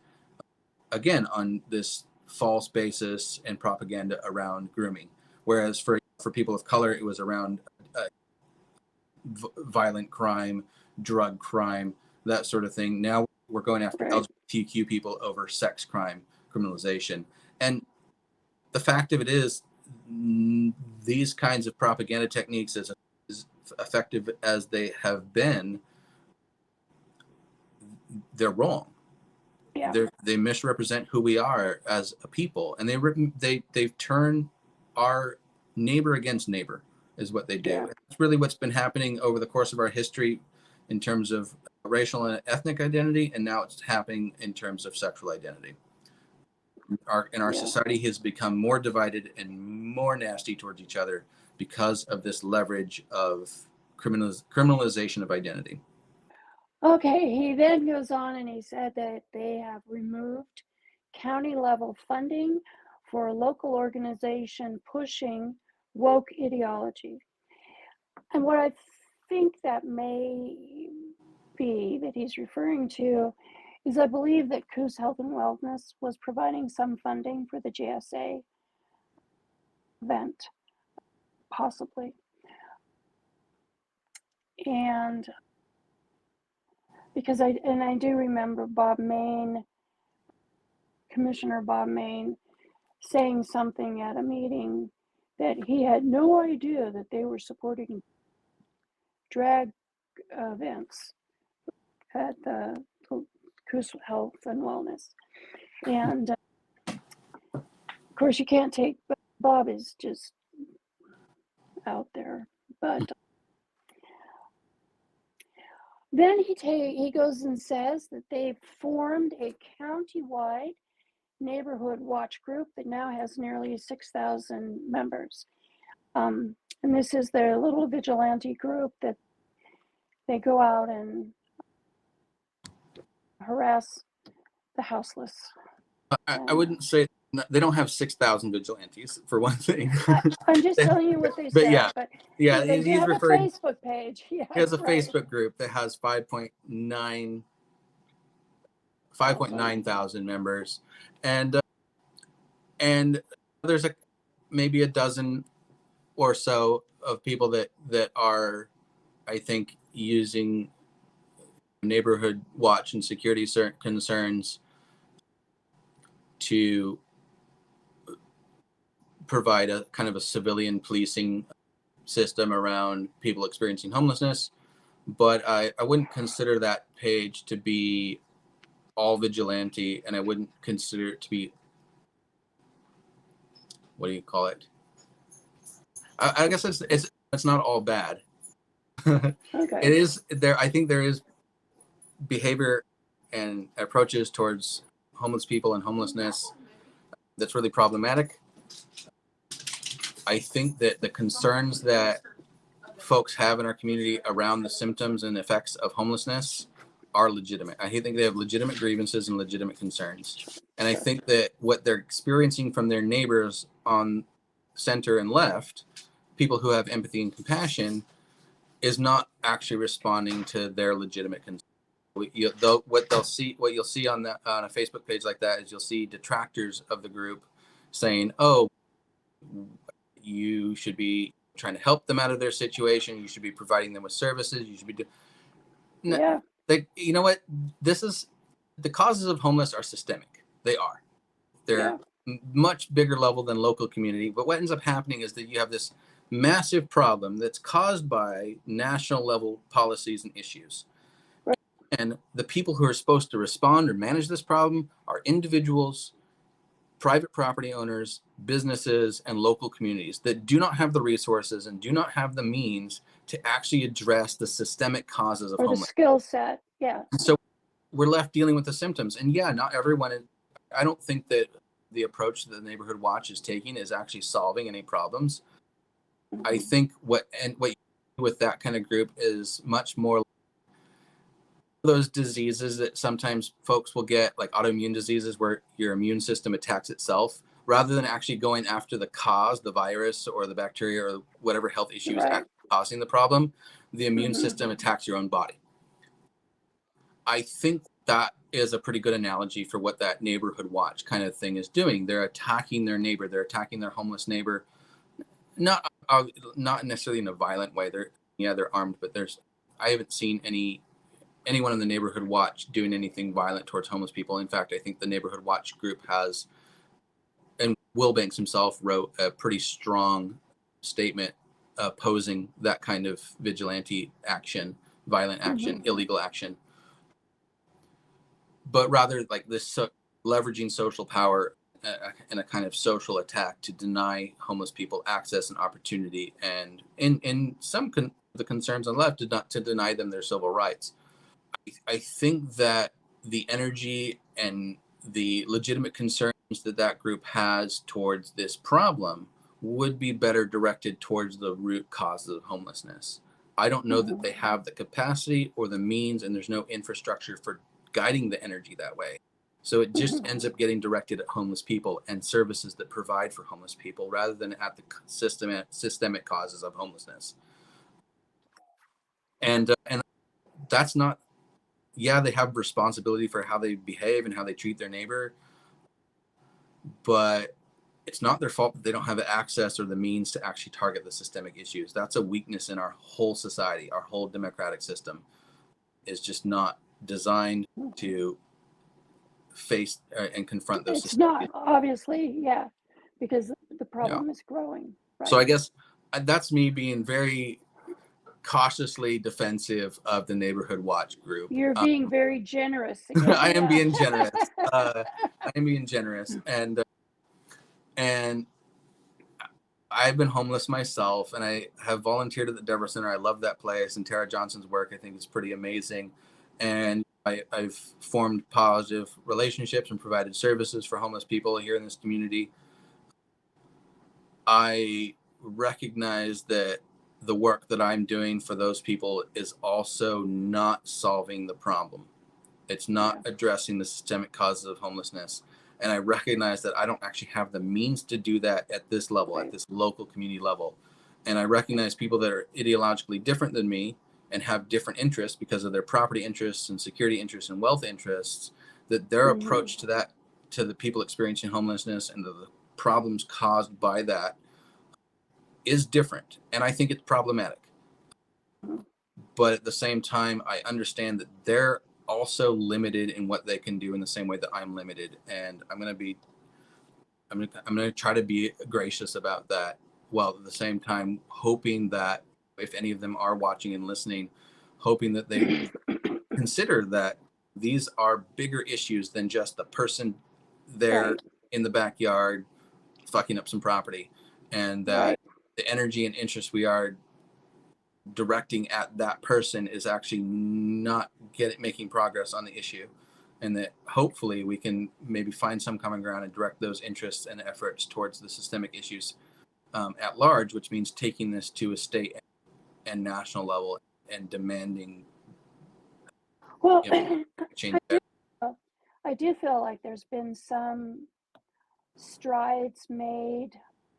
again, on this false basis and propaganda around grooming. Whereas for people of color, it was around violent crime, drug crime, that sort of thing. Now we're going after LGBTQ people over sex crime criminalization. And the fact of it is, these kinds of propaganda techniques, as effective as they have been, they're wrong. They misrepresent who we are as a people, and they've turned our neighbor against neighbor is what they do. It's really what's been happening over the course of our history in terms of racial and ethnic identity, and now it's happening in terms of sexual identity. Our society has become more divided and more nasty towards each other because of this leverage of criminalization of identity. Okay, he then goes on and he said that they have removed county level funding for a local organization pushing woke ideology. And what I think that may be that he's referring to is, I believe that Coos Health and Wellness was providing some funding for the JSA event, possibly. And because I do remember Commissioner Bob Main, saying something at a meeting that he had no idea that they were supporting drag events at the Coos Health and Wellness. And of course, you can't take, but Bob is just out there. But then he goes and says that they've formed a county-wide neighborhood watch group that now has nearly 6,000 members. And this is their little vigilante group that they go out and harass the houseless. I wouldn't say they don't have 6,000 vigilantes, for one thing. I'm just telling you what they said. But they have a Facebook page. Yeah, he has a Facebook group that has 5.9 thousand members, and there's maybe a dozen or so of people that are, I think, using neighborhood watch and security concerns to provide a kind of a civilian policing system around people experiencing homelessness. but I wouldn't consider that page to be all vigilante, and I wouldn't consider it to be, what do you call it? I guess it's not all bad. It Okay. is there. I think there is behavior and approaches towards homeless people and homelessness that's really problematic. I think that the concerns that folks have in our community around the symptoms and effects of homelessness are legitimate. I think they have legitimate grievances and legitimate concerns. And I think that what they're experiencing from their neighbors on center and left, people who have empathy and compassion, is not actually responding to their legitimate concerns. What you'll see on a Facebook page like that is you'll see detractors of the group saying, "Oh, you should be trying to help them out of their situation. You should be providing them with services. You should be Yeah. you know what? This is the causes of homeless are systemic. They are. They're Yeah. much bigger level than local community. But what ends up happening is that you have this massive problem that's caused by national level policies and issues. Right. And the people who are supposed to respond or manage this problem are individuals, private property owners, businesses, and local communities that do not have the resources and do not have the means to actually address the systemic causes of Or the homelessness. skill set. Yeah. So we're left dealing with the symptoms. And yeah, not everyone, I don't think that the approach that the Neighborhood Watch is taking is actually solving any problems. I think what you do with that kind of group is much more those diseases that sometimes folks will get, like autoimmune diseases where your immune system attacks itself, rather than actually going after the cause, the virus or the bacteria or whatever health issue is actually causing the problem. The immune system attacks your own body. I think that is a pretty good analogy for what that Neighborhood Watch kind of thing is doing. They're attacking their neighbor. They're attacking their homeless neighbor, not necessarily in a violent way. They're armed, but I haven't seen anyone in the Neighborhood Watch doing anything violent towards homeless people. In fact, I think the Neighborhood Watch group has, and Wilbanks himself wrote a pretty strong statement opposing that kind of vigilante action, violent action, illegal action, but rather like this leveraging social power in a kind of social attack to deny homeless people access and opportunity, and in some the concerns on the left to deny them their civil rights. I think that the energy and the legitimate concerns that group has towards this problem would be better directed towards the root causes of homelessness. I don't know that they have the capacity or the means, and there's no infrastructure for guiding the energy that way. So it just ends up getting directed at homeless people and services that provide for homeless people rather than at the systemic causes of homelessness. And that's not, yeah, they have responsibility for how they behave and how they treat their neighbor, but it's not their fault that they don't have the access or the means to actually target the systemic issues. That's a weakness in our whole society. Our whole democratic system is just not designed to face and confront those. It's not, obviously, yeah, because the problem is growing. Right. So I guess that's me being very cautiously defensive of the Neighborhood Watch group. You're being very generous again. I am being generous. I am being generous, and I've been homeless myself, and I have volunteered at the Deborah Center. I love that place, and Tara Johnson's work I think is pretty amazing. And I've formed positive relationships and provided services for homeless people here in this community. I recognize that the work that I'm doing for those people is also not solving the problem. It's not addressing the systemic causes of homelessness. And I recognize that I don't actually have the means to do that at this level, at this local community level. And I recognize people that are ideologically different than me and have different interests because of their property interests and security interests and wealth interests, that their approach to that, to the people experiencing homelessness and the problems caused by that is different. And I think it's problematic. But at the same time, I understand that they're also limited in what they can do in the same way that I'm limited. And I'm going to try to be gracious about that, while at the same time hoping that if any of them are watching and listening, hoping that they would consider that these are bigger issues than just the person there Right. in the backyard fucking up some property, and that Right. the energy and interest we are directing at that person is actually not making progress on the issue, and that hopefully we can maybe find some common ground and direct those interests and efforts towards the systemic issues at large, which means taking this to a state and national level and demanding, Well, you know, change. I do feel like there's been some strides made,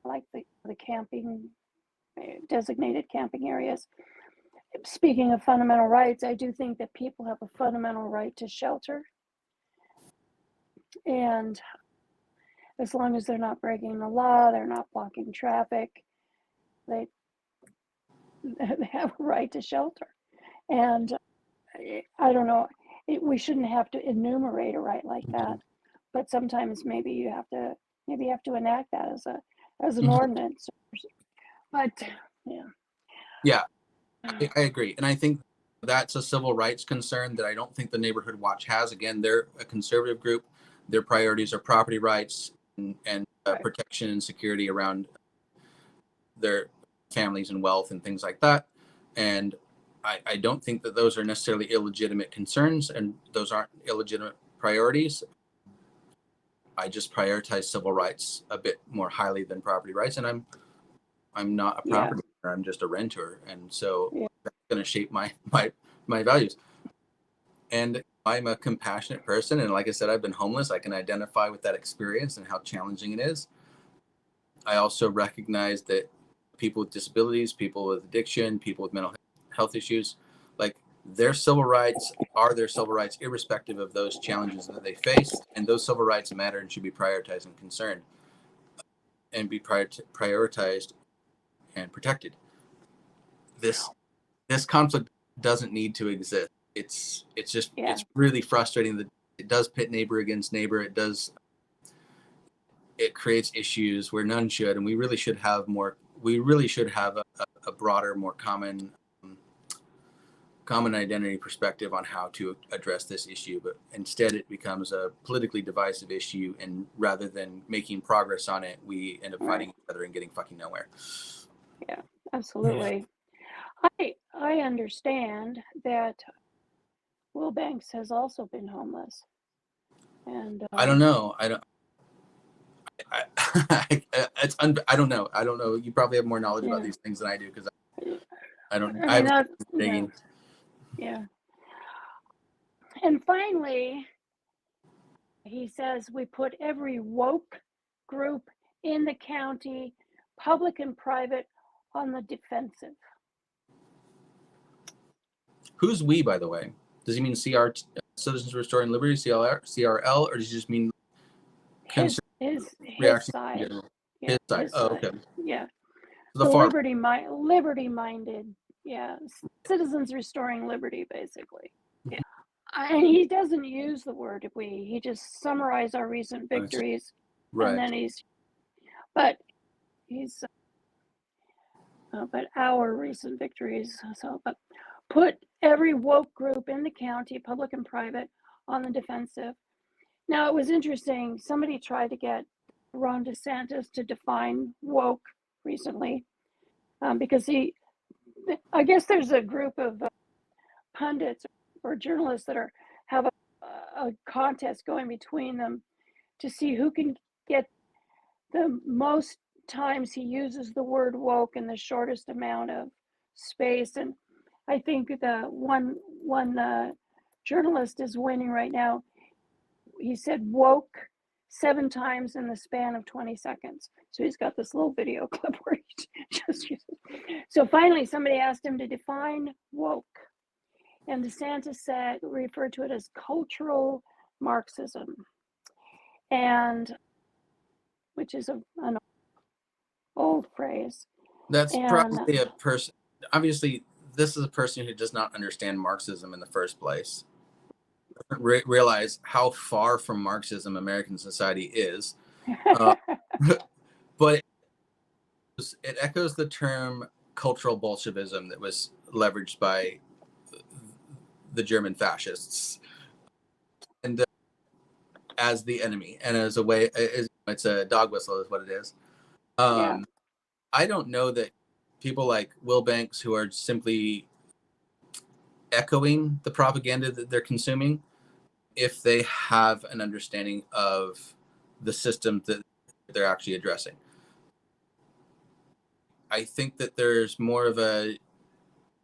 like the camping, designated camping areas. Speaking of fundamental rights, I do think that people have a fundamental right to shelter. And as long as they're not breaking the law, they're not blocking traffic, they, they have a right to shelter. And I don't know, we shouldn't have to enumerate a right like that, but sometimes maybe you have to enact that as an ordinance. But Yeah, I agree, and I think that's a civil rights concern that I don't think the Neighborhood Watch has. Again, they're a conservative group. Their priorities are property rights and right. protection and security around their families and wealth and things like that. And I don't think that those are necessarily illegitimate concerns, and those aren't illegitimate priorities. I just prioritize civil rights a bit more highly than property rights, and I'm not a property owner. I'm just a renter, and so that's going to shape my values. And I'm a compassionate person, and like I said, I've been homeless. I can identify with that experience and how challenging it is. I also recognize that people with disabilities, people with addiction, people with mental health issues, like their civil rights are their civil rights, irrespective of those challenges that they face. And those civil rights matter and should be prioritized and concerned, and be prioritized and protected. This conflict doesn't need to exist. It's just it's really frustrating that it does pit neighbor against neighbor. It creates issues where none should, and we really should have a broader, more common identity perspective on how to address this issue. But instead it becomes a politically divisive issue, and rather than making progress on it, we end up fighting each other and getting fucking nowhere. Yeah, absolutely. I understand that Wilbanks has also been homeless, and I don't know. I don't. I don't know. I don't know. You probably have more knowledge about these things than I do, because I don't. I haven't digging. Yeah. And finally, he says we put every woke group in the county, public and private, on the defensive. Who's we, by the way? Does he mean Citizens Restoring Liberty, CRL, or does he just mean his side? His side. Oh, okay. Yeah. The liberty-minded. Yeah. Citizens Restoring Liberty, basically. Yeah. And he doesn't use the word we. He just summarized our recent victories, and then but our recent victories. So, but put every woke group in the county, public and private, on the defensive. Now, it was interesting. Somebody tried to get Ron DeSantis to define woke recently, because I guess there's a group of pundits or journalists that have a contest going between them to see who can get the most times he uses the word woke in the shortest amount of space. And I think the one journalist is winning right now. He said woke 7 times in the span of 20 seconds. So he's got this little video clip where he just uses. So finally, somebody asked him to define woke, and DeSantis referred to it as cultural Marxism, and which is an old phrase. That's probably a person. Obviously, this is a person who does not understand Marxism in the first place. Realize how far from Marxism American society is. But it echoes the term cultural Bolshevism that was leveraged by the German fascists and as the enemy, and as a way, it's a dog whistle is what it is. Yeah. I don't know that people like Wilbanks, who are simply echoing the propaganda that they're consuming, if they have an understanding of the system that they're actually addressing. I think that there's more of a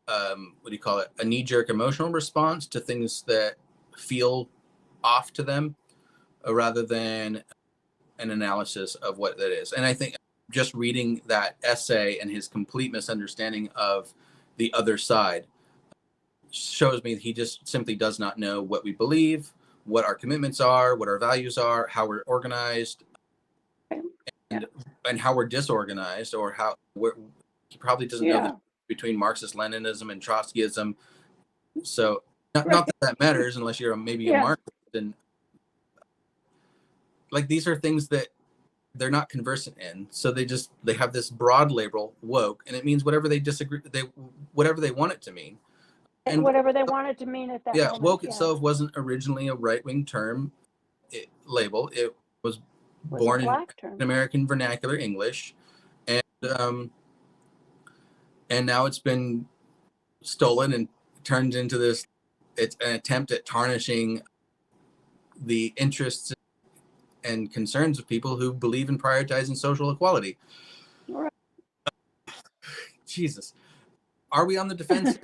what do you call it? A knee-jerk emotional response to things that feel off to them, rather than an analysis of what that is. And I think just reading that essay and his complete misunderstanding of the other side shows me that he just simply does not know what we believe, what our commitments are, what our values are, how we're organized, and how we're disorganized, or how he probably doesn't know the difference between Marxist Leninism and Trotskyism. So not that matters unless you're maybe a Marxist. And like, these are things that they're not conversant in, so they have this broad label, woke, and it means whatever they whatever they want it to mean, and whatever they want it to mean at that moment. Woke itself wasn't originally a right-wing term label. It was born in American vernacular English, and now it's been stolen and turned into this. It's an attempt at tarnishing the interests and concerns of people who believe in prioritizing social equality. Right. Jesus, are we on the defensive?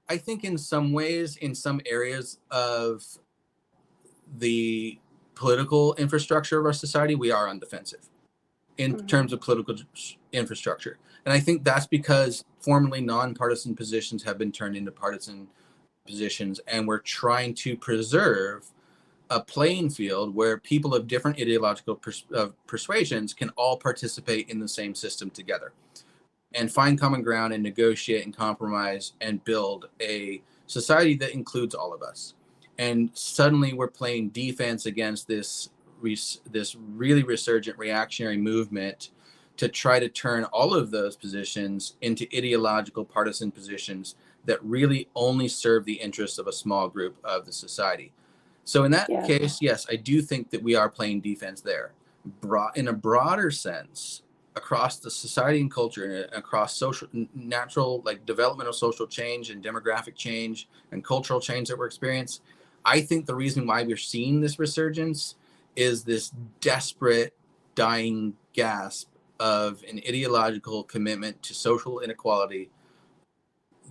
I think in some ways, in some areas of the political infrastructure of our society, we are on defensive in terms of political infrastructure. And I think that's because formerly non-partisan positions have been turned into partisan positions, and we're trying to preserve a playing field where people of different ideological persuasions can all participate in the same system together and find common ground and negotiate and compromise and build a society that includes all of us. And suddenly we're playing defense against this really resurgent reactionary movement to try to turn all of those positions into ideological partisan positions that really only serve the interests of a small group of the society. So in that case, yes, I do think that we are playing defense there. In a broader sense, across the society and culture, and across social, natural, like developmental social change and demographic change and cultural change that we're experiencing, I think the reason why we're seeing this resurgence is this desperate dying gasp of an ideological commitment to social inequality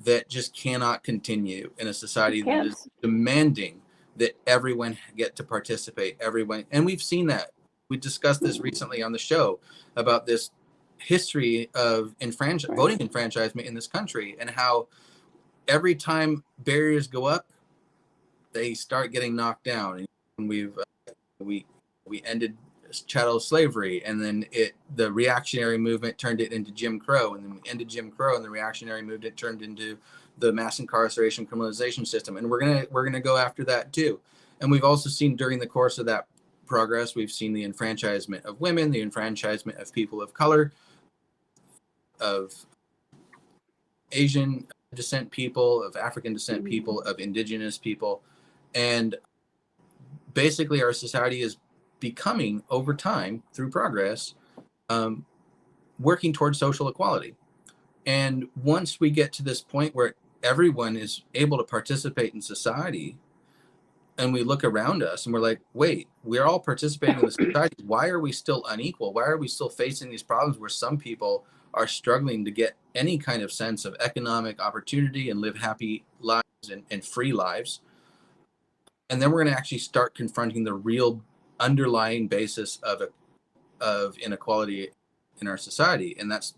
that just cannot continue in a society that is demanding that everyone get to participate, everyone. And we've seen that. We discussed this recently on the show about this history of voting enfranchisement in this country, and how every time barriers go up, they start getting knocked down. And we ended chattel slavery, and then the reactionary movement turned it into Jim Crow, and then we ended Jim Crow, and the reactionary movement turned into the mass incarceration criminalization system, and we're gonna go after that too. And we've also seen during the course of that progress, we've seen the enfranchisement of women, the enfranchisement of people of color, of Asian descent people, of African descent people, of indigenous people, and basically our society is becoming, over time, through progress, working towards social equality. And once we get to this point where everyone is able to participate in society, and we look around us and we're like, wait, we're all participating in the society. Why are we still unequal? Why are we still facing these problems where some people are struggling to get any kind of sense of economic opportunity and live happy lives and free lives? And then we're going to actually start confronting the real underlying basis of inequality in our society, and that's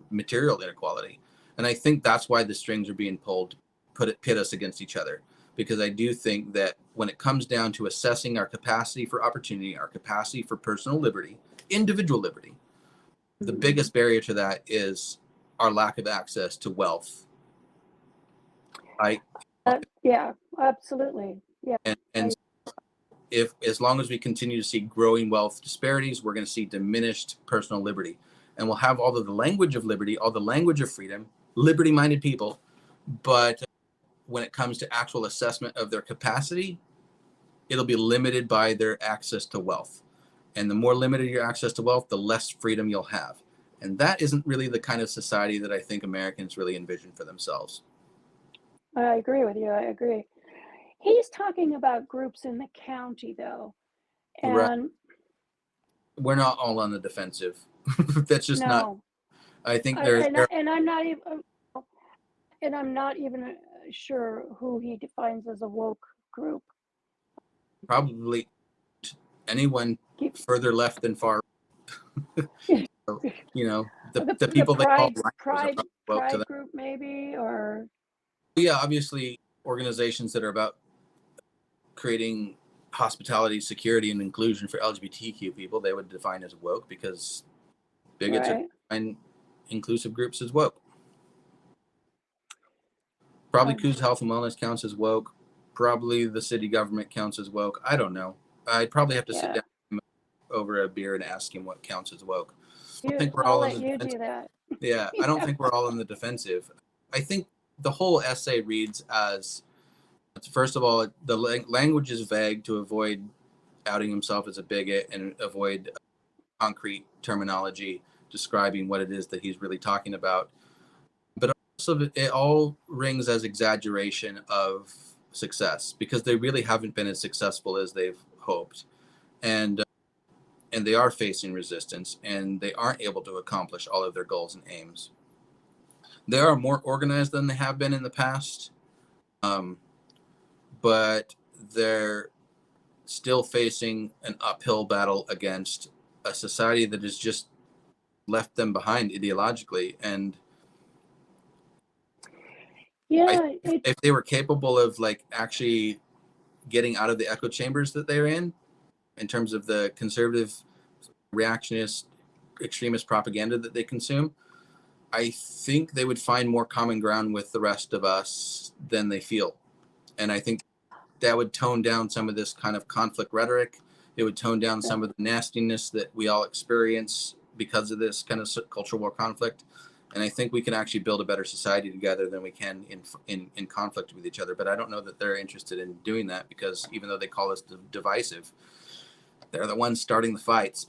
material inequality. And I think that's why the strings are being pulled to pit us against each other, because I do think that when it comes down to assessing our capacity for opportunity, our capacity for personal liberty, individual liberty, the biggest barrier to that is our lack of access to wealth. Yeah, absolutely. Yeah. And if, as long as we continue to see growing wealth disparities, we're going to see diminished personal liberty. And we'll have all of the language of liberty, all the language of freedom, liberty-minded people, but when it comes to actual assessment of their capacity, it'll be limited by their access to wealth. And the more limited your access to wealth, the less freedom you'll have. And that isn't really the kind of society that I think Americans really envision for themselves. I agree with you. I agree. He's talking about groups in the county, though. Right. And We're not all on the defensive. That's just not. no, I think there's and I'm not even, and I'm not even sure who he defines as a woke group. probably anyone further left than far. You know, the people they call woke to them. pride group, maybe, or Yeah, obviously organizations that are about creating hospitality, security, and inclusion for LGBTQ people, they would define as woke, because bigots right. are define inclusive groups as woke. Probably Coos Health and Wellness counts as woke. Probably the city government counts as woke. I don't know. I'd probably have to sit down over a beer and ask him what counts as woke. I don't think we're all in the defensive. Do that. Yeah, I don't think we're all in the defensive. I think the whole essay reads as, first of all, the language is vague to avoid outing himself as a bigot and avoid concrete terminology describing what it is that he's really talking about. But also, it all rings as exaggeration of success, because they really haven't been as successful as they've hoped. And they are facing resistance, and they aren't able to accomplish all of their goals and aims. They are more organized than they have been in the past, but they're still facing an uphill battle against a society that has just left them behind ideologically. And if they were capable of like actually getting out of the echo chambers that they're in terms of the conservative, reactionist, extremist propaganda that they consume, I think they would find more common ground with the rest of us than they feel. And I think that would tone down some of this kind of conflict rhetoric. It would tone down some of the nastiness that we all experience because of this kind of cultural war conflict. And I think we can actually build a better society together than we can in conflict with each other. But I don't know that they're interested in doing that, because even though they call us divisive, they're the ones starting the fights.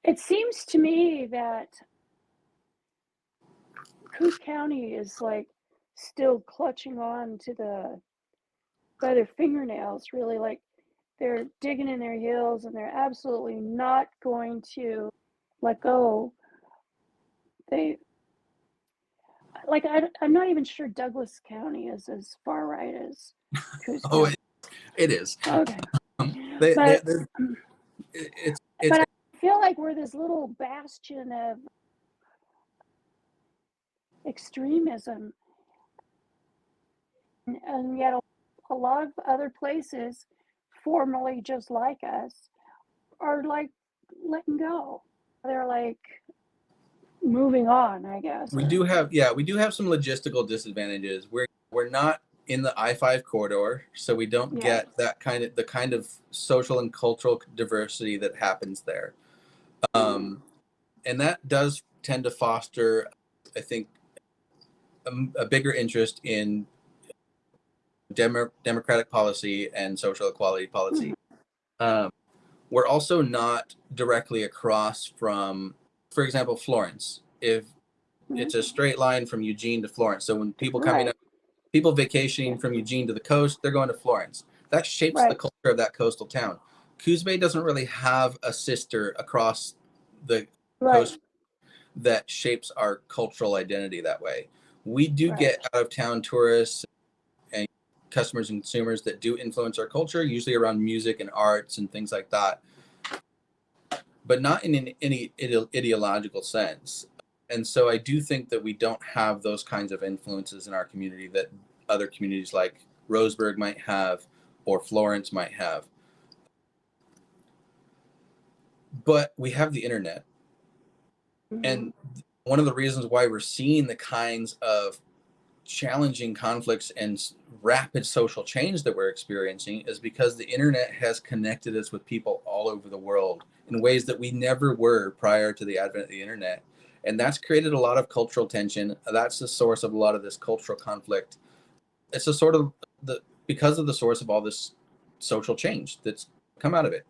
It seems to me that Coos County is like still clutching on to by their fingernails, really, like they're digging in their heels, and they're absolutely not going to let go. I'm not even sure Douglas County is as far right as Coos County. It is. Okay. But I feel like we're this little bastion of extremism, and yet a lot of other places formerly just like us are like letting go. They're like moving on, I guess. We do have some logistical disadvantages. We're not in the I-5 corridor, so we don't get that the kind of social and cultural diversity that happens there. And that does tend to foster, I think, a bigger interest in democratic policy and social equality policy. We're also not directly across from, for example, Florence. If it's a straight line from Eugene to Florence, so when people coming up, people vacationing from Eugene to the coast, they're going to Florence. That shapes the culture of that coastal town. Coos Bay doesn't really have a sister across the coast that shapes our cultural identity that way. We do get out of town tourists and customers and consumers that do influence our culture, usually around music and arts and things like that, but not in any ideological sense. And so I do think that we don't have those kinds of influences in our community that other communities like Roseburg might have or Florence might have. But we have the internet. And one of the reasons why we're seeing the kinds of challenging conflicts and rapid social change that we're experiencing is because the internet has connected us with people all over the world in ways that we never were prior to the advent of the internet. And that's created a lot of cultural tension. That's the source of a lot of this cultural conflict it's a sort of because of the source of all this social change that's come out of it.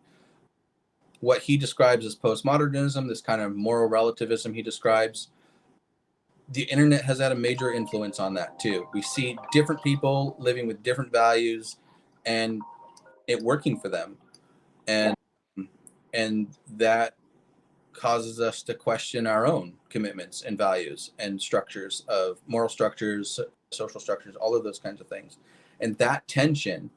What he describes as postmodernism, this kind of moral relativism he describes, the internet has had a major influence on that too. We see different people living with different values and it working for them. And and that causes us to question our own commitments and values and structures of moral structures, social structures, all of those kinds of things. And that tension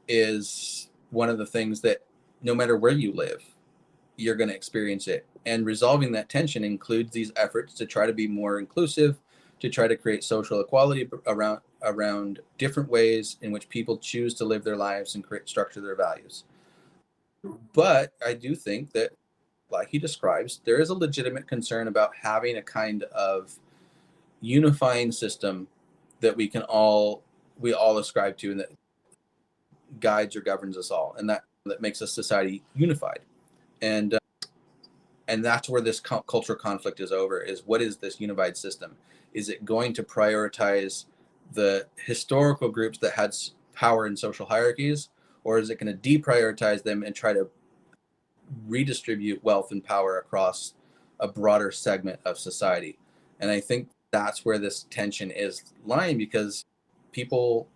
is one of the things that no matter where you live, you're going to experience it. And resolving that tension includes these efforts to try to be more inclusive, to try to create social equality around different ways in which people choose to live their lives and structure their values. But I do think that, like he describes, there is a legitimate concern about having a kind of unifying system that we all ascribe to, and that guides or governs us all, and that makes a society unified. And that's where this cultural conflict is over, is what is this unified system? Is it going to prioritize the historical groups that had power in social hierarchies, or is it going to deprioritize them and try to redistribute wealth and power across a broader segment of society? And I think that's where this tension is lying, because people,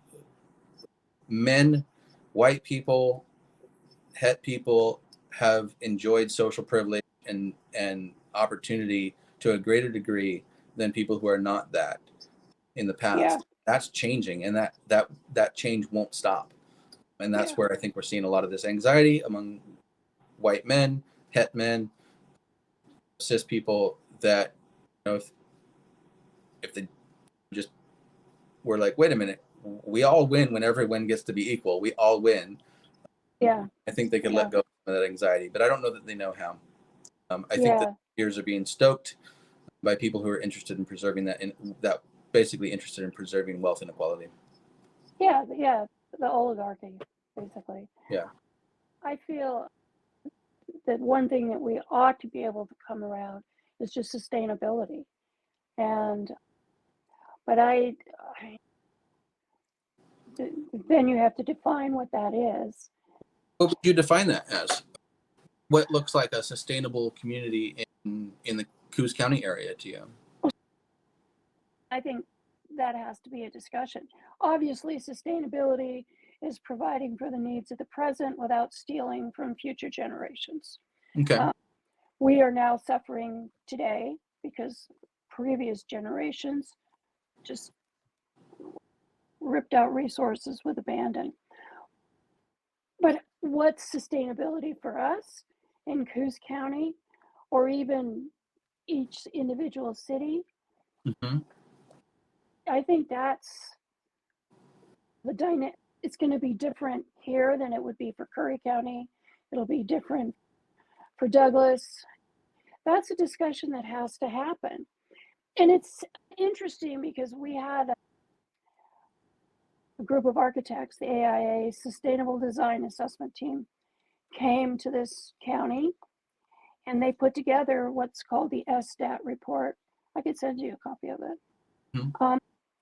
men, white people, het people, have enjoyed social privilege and opportunity to a greater degree than people who are not that in the past. Yeah. That's changing, and that change won't stop. And that's where I think we're seeing a lot of this anxiety among white men, het men, cis people, that, you know, if they just were like, wait a minute, we all win when everyone gets to be equal. We all win. Yeah. I think they could let go of that anxiety, but I don't know that they know how. I think that fears are being stoked by people who are interested in preserving that, and that basically interested in preserving wealth inequality. Yeah, the oligarchy, basically. Yeah. I feel that one thing that we ought to be able to come around is just sustainability. But then you have to define what that is. What would you define that as? What looks like a sustainable community in the Coos County area to you? I think that has to be a discussion. Obviously, sustainability is providing for the needs of the present without stealing from future generations. Okay. We are now suffering today because previous generations just ripped out resources with abandon. But what's sustainability for us in Coos County, or even each individual city? Mm-hmm. I think that's the dynamic. It's going to be different here than it would be for Curry County. It'll be different for Douglas. That's a discussion that has to happen. And it's interesting because we had a group of architects, the AIA Sustainable Design Assessment Team, came to this county, and they put together what's called the SDAT report. I could send you a copy of it. Mm-hmm.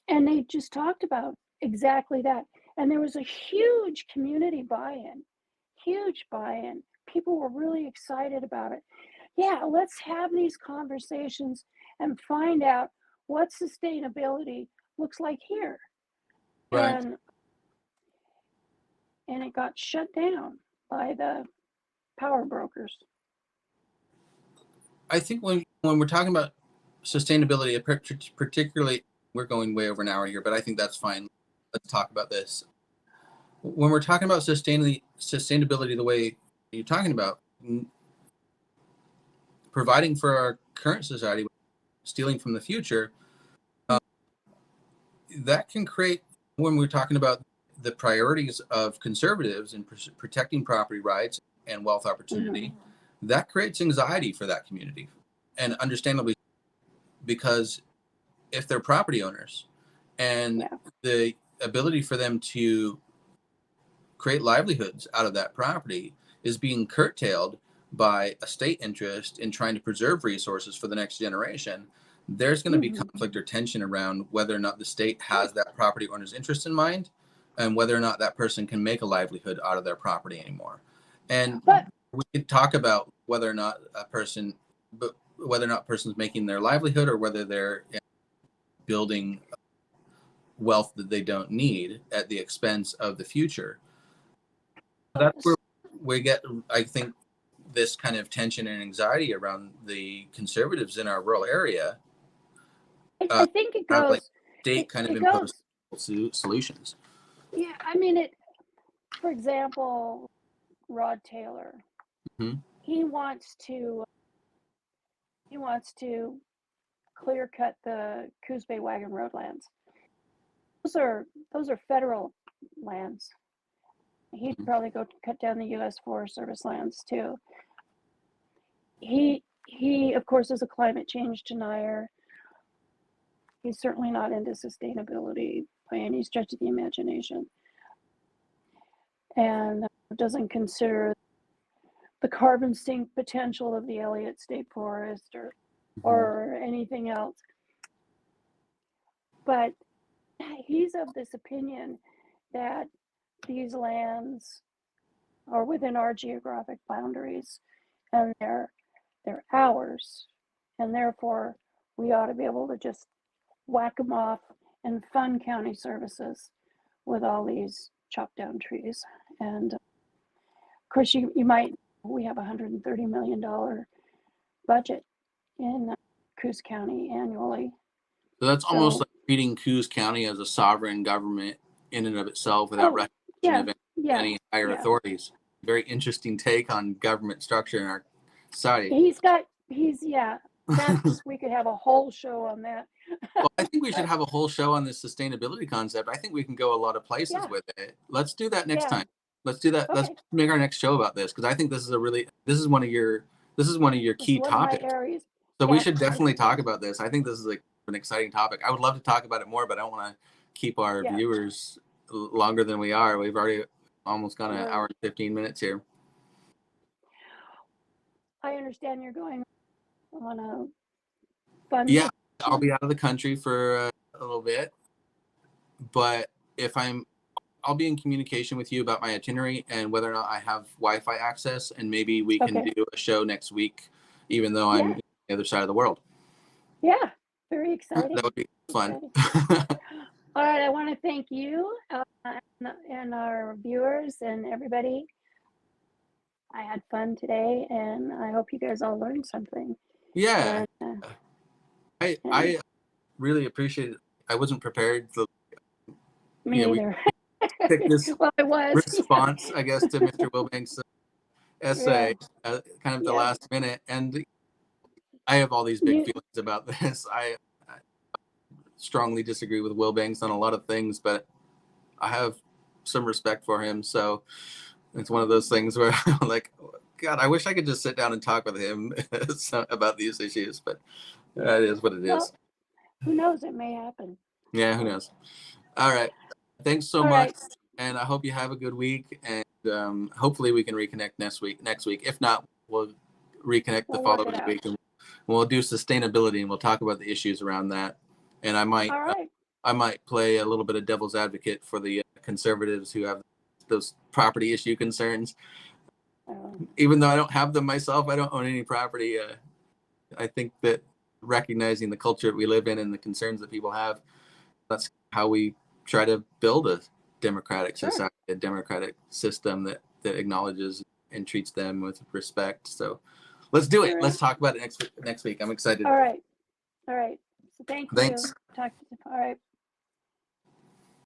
And they just talked about exactly that. And there was a huge community buy-in, huge buy-in. People were really excited about it. Yeah, let's have these conversations and find out what sustainability looks like here. Right. And it got shut down by the power brokers. I think when we're talking about sustainability, particularly, we're going way over an hour here, but I think that's fine. Let's talk about this. When we're talking about sustainability, the way you're talking about, providing for our current society, stealing from the future, that can create, when we're talking about the priorities of conservatives in protecting property rights and wealth opportunity, that creates anxiety for that community. And understandably, because if they're property owners and the ability for them to create livelihoods out of that property is being curtailed by a state interest in trying to preserve resources for the next generation, there's going to be conflict or tension around whether or not the state has that property owner's interest in mind, and whether or not that person can make a livelihood out of their property anymore. And we could talk about whether or not person's making their livelihood, or whether they're building wealth that they don't need at the expense of the future. That's where we get, I think, this kind of tension and anxiety around the conservatives in our rural area. I think it goes like state kind of imposed solutions. Yeah, I mean, for example, Rod Taylor, he wants to clear cut the Coos Bay Wagon Road lands. Those are federal lands. He'd probably go cut down the U.S. Forest Service lands too. He of course is a climate change denier. He's certainly not into sustainability by any stretch of the imagination, and doesn't consider the carbon sink potential of the Elliott State Forest or anything else. But he's of this opinion that these lands are within our geographic boundaries and they're ours, and therefore we ought to be able to just whack them off and fund county services with all these chopped down trees. And of course, we have $130 million budget in Coos County annually. So that's almost like treating Coos County as a sovereign government in and of itself, without recognition of any higher authorities. Very interesting take on government structure in our society. We could have a whole show on that. Well, I think we should have a whole show on this sustainability concept. I think we can go a lot of places with it. Let's do that next time. Let's do that. Okay. Let's make our next show about this, because I think this is one of your key topics. So we should definitely talk about this. I think this is like an exciting topic. I would love to talk about it more, but I don't want to keep our viewers longer than we are. We've already almost gone an hour and 15 minutes here. I understand you're going on a fun vacation. I'll be out of the country for a little bit, but I'll be in communication with you about my itinerary and whether or not I have Wi-Fi access, and maybe we can do a show next week, even though I'm on the other side of the world. Yeah, very exciting. That would be fun. All right, I want to thank you and our viewers and everybody. I had fun today, and I hope you guys all learned something. Yeah. And, I really appreciate it. I wasn't prepared to me either. Pick this response, I guess, to Mr. Wilbanks' essay kind of the last minute. And I have all these big feelings about this. I strongly disagree with Wilbanks on a lot of things, but I have some respect for him. So it's one of those things where I'm like, God, I wish I could just sit down and talk with him about these issues, but it is what it is. Who knows? It may happen. Yeah, who knows? All right. Thanks so much. And I hope you have a good week. And hopefully we can reconnect next week. If not, we'll reconnect the following week. And we'll do sustainability, and we'll talk about the issues around that. And I might play a little bit of devil's advocate for the conservatives who have those property issue concerns. Even though I don't have them myself, I don't own any property. I think that recognizing the culture we live in and the concerns that people have, that's how we try to build a democratic society, a democratic system that acknowledges and treats them with respect. So let's do it. Let's talk about it next week. I'm excited. All right. So thanks. All right.